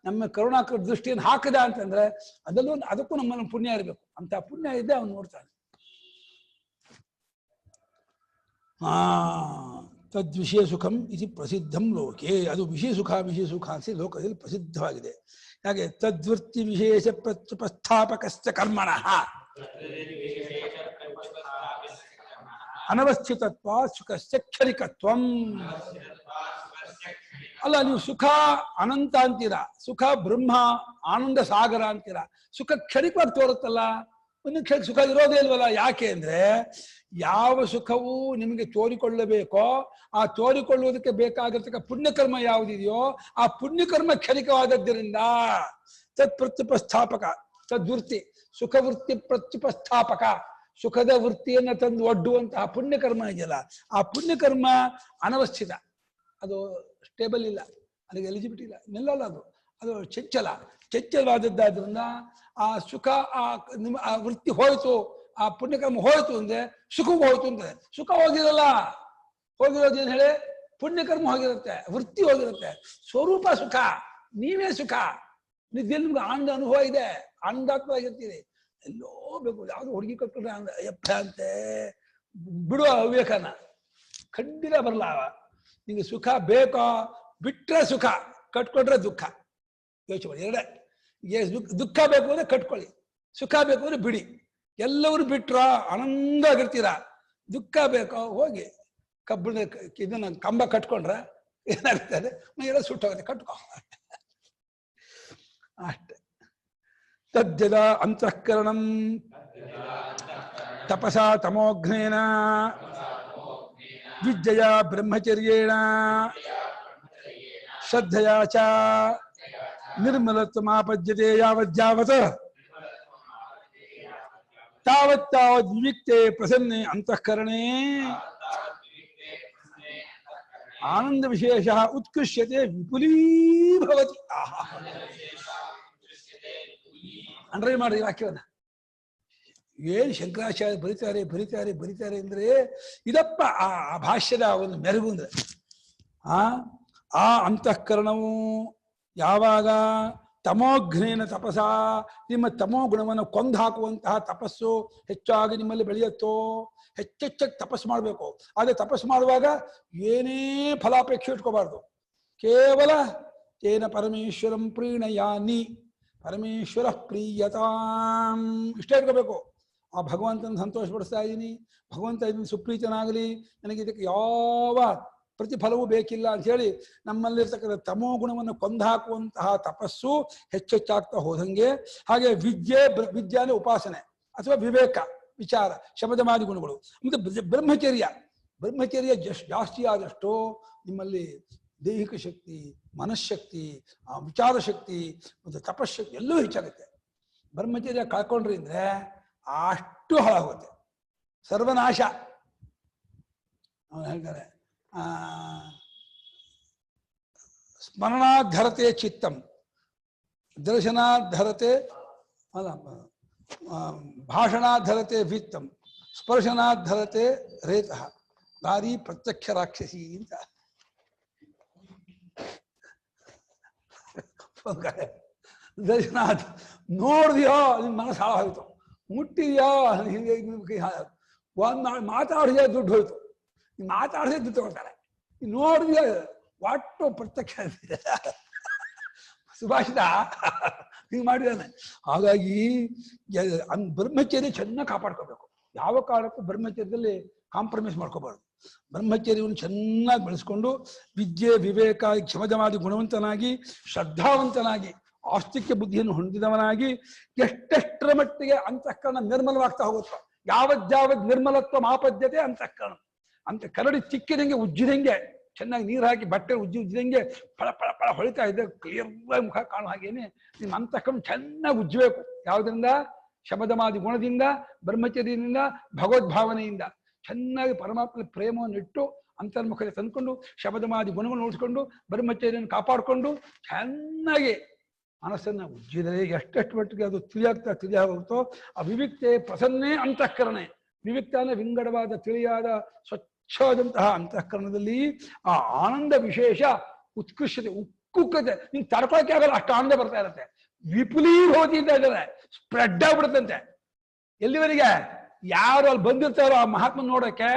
ನಮ್ಮ ಕರುಣಾಕರ ದೃಷ್ಟಿಯನ್ನು ಹಾಕದ ಅಂತಂದ್ರೆ ಅದಕ್ಕೂ ನಮ್ಮನ್ನು ಪುಣ್ಯ ಇರಬೇಕು. ಅಂತ ಪುಣ್ಯ ಇದ್ದೆ ಅವನು ನೋಡ್ತಾನೆ. ತದ್ವಿಷಯ ಸುಖಂ ಇದು ಪ್ರಸಿದ್ಧಂ ಲೋಕೆ. ಅದು ವಿಷಯ ಸುಖ ಅಂತ ಲೋಕದಲ್ಲಿ ಪ್ರಸಿದ್ಧವಾಗಿದೆ. ಹಾಗೆ ತದ್ವೃತ್ತಿ ವಿಶೇಷ ಪ್ರಸ್ಥಾಪಕಶ್ಚ ಕರ್ಮಣಃ ಅನವಸ್ಥಿತತ್ವ ಸುಖಶ್ಚ ಕ್ಷಣಿಕತ್ವಂ. ಅಲ್ಲ, ನೀವು ಸುಖ ಅನಂತ ಅಂತೀರಾ, ಸುಖ ಬ್ರಹ್ಮ ಆನಂದ ಸಾಗರ ಅಂತೀರಾ, ಸುಖ ಕ್ಷಣಿಕವಾಗಿ ತೋರುತ್ತಲ್ಲ, ಒಂದು ಕ್ಷಣ ಸುಖ ಇರೋದೇ ಇಲ್ವಲ್ಲ. ಯಾಕೆ ಅಂದ್ರೆ ಯಾವ ಸುಖವೂ ನಿಮಗೆ ತೋರಿಕೊಳ್ಳಬೇಕೋ ಆ ತೋರಿಕೊಳ್ಳುವುದಕ್ಕೆ ಬೇಕಾಗಿರ್ತಕ್ಕ ಪುಣ್ಯಕರ್ಮ ಯಾವುದಿದೆಯೋ ಆ ಪುಣ್ಯಕರ್ಮ ಕ್ಷಣಿಕವಾದದ್ದರಿಂದ ತತ್ಪ್ರತ್ಯುಪಸ್ಥಾಪಕ, ತದ್ವೃತ್ತಿ ಸುಖವೃತ್ತಿ ಪ್ರತ್ಯುಪಸ್ಥಾಪಕ, ಸುಖದ ವೃತ್ತಿಯನ್ನ ತಂದು ಒಡ್ಡುವಂತಹ ಪುಣ್ಯಕರ್ಮ ಇದೆಯಲ್ಲ, ಆ ಪುಣ್ಯಕರ್ಮ ಅನವಸ್ಥಿತ, ಅದು ಸ್ಟೇಬಲ್ ಇಲ್ಲ, ಅದಕ್ಕೆ ಎಲಿಜಿಬಿಲಿಟಿ ಇಲ್ಲ, ನಿಲ್ಲಲ್ಲ, ಅದು ಚಂಚಲವಾದದ್ದಾದ್ರಿಂದ ಆ ಸುಖ ನಿಮ್ಮ ಆ ವೃತ್ತಿ ಹೋಯ್ತು, ಆ ಪುಣ್ಯಕರ್ಮ ಹೋಯ್ತು ಅಂದ್ರೆ ಸುಖವೂ ಹೋಯ್ತು ಅಂದ್ರೆ. ಸುಖ ಹೋಗಿರಲ್ಲ, ಹೋಗಿರೋದು ಏನ್ ಹೇಳಿ, ಪುಣ್ಯಕರ್ಮ ಹೋಗಿರುತ್ತೆ, ವೃತ್ತಿ ಹೋಗಿರುತ್ತೆ, ಸ್ವರೂಪ ಸುಖ, ನೀವೇ ಸುಖ. ನಿಮ್ಗೆ ಆನಂದ ಅನುಭವ ಇದೆ, ಆನಂದಾತ್ಮವಾಗಿರ್ತೀರಿ. ಎಲ್ಲೋ ಬೇಕು, ಯಾವ್ದು ಹುಡುಗಿ ಕಟ್ಕೊಂಡ್ರೆ ಅಯ್ಯಪ್ಪ ಅಂತೆ ಬಿಡುವ ವಿವೇಕನ ಖಂಡಿತ ಬರಲ್ಲ. ನಿಂಗೆ ಸುಖ ಬೇಕೋ, ಬಿಟ್ರೆ ಸುಖ, ಕಟ್ಕೊಂಡ್ರೆ ದುಃಖ. ಯೋಚನೆ ಮಾಡಿ, ಎರಡೇ. ದುಃಖ ಬೇಕು ಅಂದ್ರೆ ಕಟ್ಕೊಳ್ಳಿ, ಸುಖ ಬೇಕು ಅಂದ್ರೆ ಬಿಡಿ. ಎಲ್ಲರೂ ಬಿಟ್ರ ಆನಂದ ಆಗಿರ್ತೀರ. ದುಃಖ ಬೇಕೋ ಹೋಗಿ ಕಬ್ಬಿಣ ಇದನ್ನ ಕಂಬ ಕಟ್ಕೊಂಡ್ರೆ ಏನಾಗ್ತದೆ, ಮೈಯೆಲ್ಲ ಸುಟ್ಟೋಗುತ್ತೆ, ಕಟ್ಕೊ ಅಷ್ಟೆ. ತಜ್ಜದ ಅಂತಃಕರಣಂ ತಪಸಾ ತಮೋಘ್ನೇನ ವಿದ್ಯೆಯ ಬ್ರಹ್ಮಚರ್ಯೇಣ ಶ್ರದ್ಧೆಯ ಚ ನಿರ್ಮಲತ್ವಮಾಪದ್ಯತೆ ಯಾವಜ್ಜಾವತ್ ತಾವತ್ತಾವದ್ ವಿವಿಕ್ತೆ ಪ್ರಸನ್ನೆ ಅಂತಃಕರಣೆ ಆನಂದ ವಿಶೇಷ ಉತ್ಕೃಷ್ಯತೆ ವಿಪುಲೀಭವತಿ. ಅಂಡ್ರೈನ್ ಮಾಡ್ರಿ ವಾಕ್ಯವನ್ನ. ಏನು ಶಂಕರಾಚಾರ್ಯ ಬರಿತಾರೆ ಅಂದ್ರೆ ಇದಪ್ಪ ಆ ಭಾಷ್ಯದ ಒಂದು ಮೆರುಗು ಅಂದ್ರೆ ಆ ಅಂತಃಕರಣವು ಯಾವಾಗ ತಮೋಘ್ನೇನ ತಪಸ, ನಿಮ್ಮ ತಮೋ ಗುಣವನ್ನು ಕೊಂದು ಹಾಕುವಂತಹ ತಪಸ್ಸು ಹೆಚ್ಚಾಗಿ ನಿಮ್ಮಲ್ಲಿ ಬೆಳೆಯುತ್ತೋ, ಹೆಚ್ಚೆಚ್ಚಾಗಿ ತಪಸ್ಸು ಮಾಡಬೇಕು. ಆದರೆ ತಪಸ್ಸು ಮಾಡುವಾಗ ಏನೇ ಫಲಾಪೇಕ್ಷೆ ಇಟ್ಕೋಬಾರ್ದು. ಕೇವಲ ತೇನ ಪರಮೇಶ್ವರಂ ಪ್ರೀಣಯಾನಿ ಪರಮೇಶ್ವರ ಪ್ರೀಯತಾಂ ಇಷ್ಟೇ ಇಟ್ಕೋಬೇಕು. ಆ ಭಗವಂತನ ಸಂತೋಷಪಡಿಸ್ತಾ ಇದ್ದೀನಿ, ಭಗವಂತ ಇದನ್ನು ಸುಪ್ರೀತನಾಗಲಿ, ನನಗೆ ಇದಕ್ಕೆ ಯಾವ ಪ್ರತಿಫಲವೂ ಬೇಕಿಲ್ಲ ಅಂತ ಹೇಳಿ ನಮ್ಮಲ್ಲಿರ್ತಕ್ಕಂಥ ತಮೋ ಗುಣವನ್ನು ಕೊಂದಾಕುವಂತಹ ತಪಸ್ಸು ಹೆಚ್ಚೆಚ್ಚಾಗ್ತಾ ಹೋದಂಗೆ, ಹಾಗೆ ವಿದ್ಯೆ ಅಂದ್ರೆ ಉಪಾಸನೆ ಅಥವಾ ವಿವೇಕ ವಿಚಾರ ಶಬ್ದಮಾದಿ ಗುಣಗಳು, ಮತ್ತೆ ಬ್ರಹ್ಮಚರ್ಯ ಜಾಸ್ತಿ ಆದಷ್ಟು ನಿಮ್ಮಲ್ಲಿ ದೈಹಿಕ ಶಕ್ತಿ, ಮನಃಶಕ್ತಿ, ವಿಚಾರ ಶಕ್ತಿ ಮತ್ತು ತಪಶಕ್ತಿ ಎಲ್ಲವೂ ಹೆಚ್ಚಾಗುತ್ತೆ. ಬ್ರಹ್ಮಚರ್ಯ ಕಳ್ಕೊಂಡ್ರಿ ಅಂದ್ರೆ ಅಷ್ಟು ಹಾಳಾಗುತ್ತೆ, ಸರ್ವನಾಶ. ಅವನು ಹೇಳ್ತಾರೆ ಸ್ಮರಣಾಧರತೆ ಚಿತ್ತಂ, ದರ್ಶನಾಧರತೆ ಅಲ್ಲ, ಭಾಷಣಾಧರತೆ ವಿತ್ತಂ, ಸ್ಪರ್ಶನಾಧರತೆ ರೇತಃ, ದಾರಿ ಪ್ರತ್ಯಕ್ಷ ರಾಕ್ಷಸಿ ಅಂತ. ದರ್ಶನಾಥ ನೋಡಿದ್ಯೋ ನಿನ್ನ ಮನಸ್ಸು ಹಾಳಾಗೋಯ್ತು, ಮುಟ್ಟಿದ್ಯೋ ಒಂದು ಮಾತಾಡಿದ್ಯೋ ದುಡ್ಡು ಹೋಯ್ತು, ಮಾತಾಡದೆ ದುಡ್ಡು ತಗೊಳ್ತಾರೆ, ನೋಡಿದ್ಯೋ ಒಟ್ಟು ಪ್ರತ್ಯಕ್ಷ ಸುಭಾಷಿತ ಹಿಂಗೆ ಮಾಡಿದಾನೆ. ಹಾಗಾಗಿ ಬ್ರಹ್ಮಚರ್ಯ ಚೆನ್ನಾಗಿ ಕಾಪಾಡ್ಕೋಬೇಕು. ಯಾವ ಕಾರಣಕ್ಕೂ ಬ್ರಹ್ಮಚರ್ಯದಲ್ಲಿ ಕಾಂಪ್ರಮೈಸ್ ಮಾಡ್ಕೋಬಾರ್ದು. ಬ್ರಹ್ಮಚರ್ಯವನ್ನು ಚೆನ್ನಾಗಿ ಬೆಳೆಸ್ಕೊಂಡು ವಿದ್ಯೆ ವಿವೇಕ ಕ್ಷಮದವಾದಿ ಗುಣವಂತನಾಗಿ ಶ್ರದ್ಧಾವಂತನಾಗಿ ಆಸ್ತಿಕ್ಯ ಬುದ್ಧಿಯನ್ನು ಹೊಂದಿದವನಾಗಿ ಎಷ್ಟೆಷ್ಟರ ಮಟ್ಟಿಗೆ ಅಂತಃಕರಣ ನಿರ್ಮಲವಾಗ್ತಾ ಹೋಗುತ್ತೋ, ಯಾವಜ್ಜಾವದ್ ನಿರ್ಮಲತ್ವ ಮಾಪದ್ಯತೆ ಅಂತಃಕರಣ ಅಂತ ಕರಡಿ ಚಿಕ್ಕಿದಂಗೆ ಉಜ್ಜಿದಂಗೆ, ಚೆನ್ನಾಗಿ ನೀರು ಹಾಕಿ ಬಟ್ಟೆ ಉಜ್ಜಿದಂಗೆ ಫಳ ಫಳ ಫಳ ಹೊಳಿತಾ ಇದ್ದ ಕ್ಲಿಯರ್ ಮುಖ ಕಾಣೋ ಹಾಗೇನೆ ನಿಮ್ಮ ಅಂತಃಕರಣ ಚೆನ್ನಾಗಿ ಉಜ್ಜಬೇಕು. ಯಾವುದರಿಂದ? ಶಬದಮಾದಿ ಗುಣದಿಂದ, ಬ್ರಹ್ಮಚರ್ಯದಿಂದ, ಭಗವದ್ಭಾವನೆಯಿಂದ ಚೆನ್ನಾಗಿ ಪರಮಾತ್ಮ ಪ್ರೇಮವನ್ನು ಇಟ್ಟು ಅಂತರ್ಮುಖತೆ ತಂದ್ಕೊಂಡು ಶಬದಮಾದಿ ಗುಣಗಳನ್ನು ನೋಡಿಸ್ಕೊಂಡು ಬ್ರಹ್ಮಚರ್ಯವನ್ನು ಕಾಪಾಡಿಕೊಂಡು ಚೆನ್ನಾಗಿ ಮನಸ್ಸನ್ನು ಉಜ್ಜಿದರೆ ಎಷ್ಟೆಷ್ಟು ಮಟ್ಟಿಗೆ ಅದು ತಿಳಿಯಾಗುತ್ತೋ ಆ ವಿವಿಕ್ತೆ ಪ್ರಸನ್ನೇ ಅಂತಃಕರಣೆ. ವಿವಿಕ್ತ ಅಂದ್ರೆ ವಿಂಗಡವಾದ ತಿಳಿಯಾದ ಸ್ವಚ್ಛವಾದಂತಹ ಅಂತಃಕರಣದಲ್ಲಿ ಆ ಆನಂದ ವಿಶೇಷ ಉತ್ಕೃಷ್ಟತೆ ಉಕ್ಕುಕ್ಕತೆ ನಿಂಗೆ ತಡ್ಕೊಳಕ್ಕೆ ಆಗಲ್ಲ, ಅಷ್ಟು ಆನಂದ ಬರ್ತಾ ಇರುತ್ತೆ. ವಿಪುಲೀಭವತಿ ಅಂತ ಇದ್ದಾರೆ, ಸ್ಪ್ರೆಡ್ ಆಗ್ಬಿಡುತ್ತಂತೆ. ಎಲ್ಲಿವರೆಗೆ? ಯಾರು ಅಲ್ಲಿ ಬಂದಿರ್ತಾರೋ ಆ ಮಹಾತ್ಮ ನೋಡಕ್ಕೆ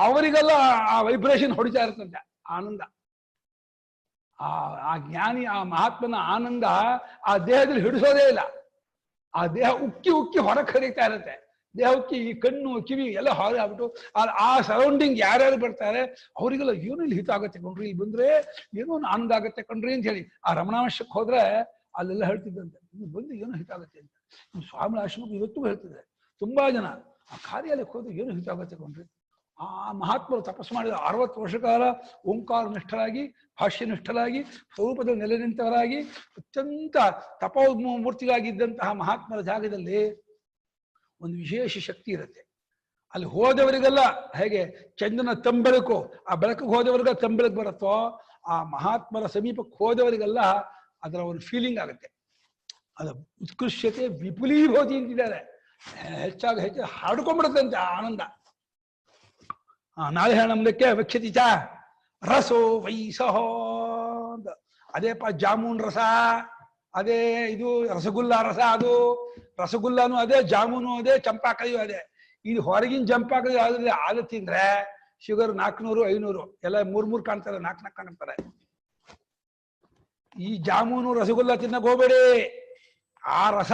ಅವರಿಗೆಲ್ಲ ಆ ವೈಬ್ರೇಷನ್ ಹೊಡಿತಾ ಇರುತ್ತಂತೆ ಆನಂದ. ಆ ಜ್ಞಾನಿ ಆ ಮಹಾತ್ಮನ ಆನಂದ ಆ ದೇಹದಲ್ಲಿ ಹಿಡಿಸೋದೇ ಇಲ್ಲ. ಆ ದೇಹ ಉಕ್ಕಿ ಉಕ್ಕಿ ಹೊರಗೆ ಹರಿತಾ ಇರುತ್ತೆ. ದೇಹ ಉಕ್ಕಿ ಈ ಕಣ್ಣು ಕಿವಿ ಎಲ್ಲ ಹೊರಗೆ ಆಗ್ಬಿಟ್ಟು ಆ ಸರೌಂಡಿಂಗ್ ಯಾರ್ಯಾರು ಬರ್ತಾರೆ ಅವರಿಗೆಲ್ಲ ಏನೋ ಇಲ್ಲಿ ಹಿತ ಆಗತ್ತೆ ಕಣ್ರಿ, ಇಲ್ಲಿ ಬಂದ್ರೆ ಏನೋ ಒಂದು ಆನಂದ ಆಗತ್ತೆ ಕಣ್ರಿ ಅಂತ ಹೇಳಿ ಆ ರಮಣಾಂಶಕ್ಕೆ ಹೋದ್ರೆ ಅಲ್ಲೆಲ್ಲ ಹೇಳ್ತಿದ್ದಂತೆ, ಇನ್ನು ಬಂದು ಏನೋ ಹಿತ ಆಗತ್ತೆ ಅಂತ. ಸ್ವಾಮಿ ಆಶ್ರಮಕ್ಕೆ ಇವತ್ತು ಹೇಳ್ತಿದ್ರೆ ತುಂಬಾ ಜನ ಆ ಕಾರ್ಯಾಲಯಕ್ಕೆ ಹೋದ್ರೆ ಏನೋ ಹಿತ ಆಗತ್ತೆ ಕಣ್ರಿ. ಆ ಮಹಾತ್ಮರು ತಪಸ್ಸು ಮಾಡಿದ 60 ವರ್ಷ ಕಾಲ ಓಂಕಾರ ನಿಷ್ಠರಾಗಿ, ಭಾಷ್ಯನಿಷ್ಠರಾಗಿ, ಸ್ವರೂಪದಲ್ಲಿ ನೆಲೆ ನಿಂತವರಾಗಿ, ಅತ್ಯಂತ ತಪೋಮೂರ್ತಿಯಾಗಿದ್ದಂತಹ ಮಹಾತ್ಮರ ಜಾಗದಲ್ಲಿ ಒಂದು ವಿಶೇಷ ಶಕ್ತಿ ಇರುತ್ತೆ. ಅಲ್ಲಿ ಹೋದವರಿಗೆಲ್ಲ ಹೇಗೆ ಚಂದ್ರನ ತಂಬೆಳಕು, ಆ ಬೆಳಕಿಗೆ ಹೋದವರಿಗ ತಂಬೆಳಕು ಬರುತ್ತೋ, ಆ ಮಹಾತ್ಮರ ಸಮೀಪಕ್ಕೆ ಹೋದವರಿಗೆಲ್ಲ ಅದರ ಒಂದು ಫೀಲಿಂಗ್ ಆಗುತ್ತೆ. ಅದು ಉತ್ಕೃಷ್ಯತೆ ವಿಪುಲೀಭವತಿ ಅಂತಿದ್ದಾರೆ. ಹೆಚ್ಚಾಗಿ ಹೆಚ್ಚು ಹಾಡ್ಕೊಂಡ್ಬಿಡುತ್ತಂತೆ ಆ ಆನಂದ. ನಾಳೆ ಹೇಳಕ್ಕೆ ವಕ್ಷತಿ ಚ ರಸೋ ವೈಸಹೋ ಅಂತ. ಅದೇಪ್ಪ ಜಾಮೂನ್ ರಸ, ಅದೇ ಇದು ರಸಗುಲ್ಲ ರಸ, ಅದು ರಸಗುಲ್ಲಾನು ಅದೇ, ಜಾಮೂನು ಅದೇ, ಚಂಪಾಕಲಿಯು ಅದೇ. ಇದು ಹೊರಗಿನ ಚಂಪಾಕಲಿ ಆದ್ರೆ ಆದ ತಿಂದ್ರೆ ಶುಗರ್ 400 500 ಎಲ್ಲ 3 ಕಾಣ್ತಾರೆ, 4 ಕಾಣ್ತಾರೆ. ಈ ಜಾಮೂನು ರಸಗುಲ್ಲ ತಿನ್ನಕ್ ಹೋಗ್ಬೇಡಿ. ಆ ರಸ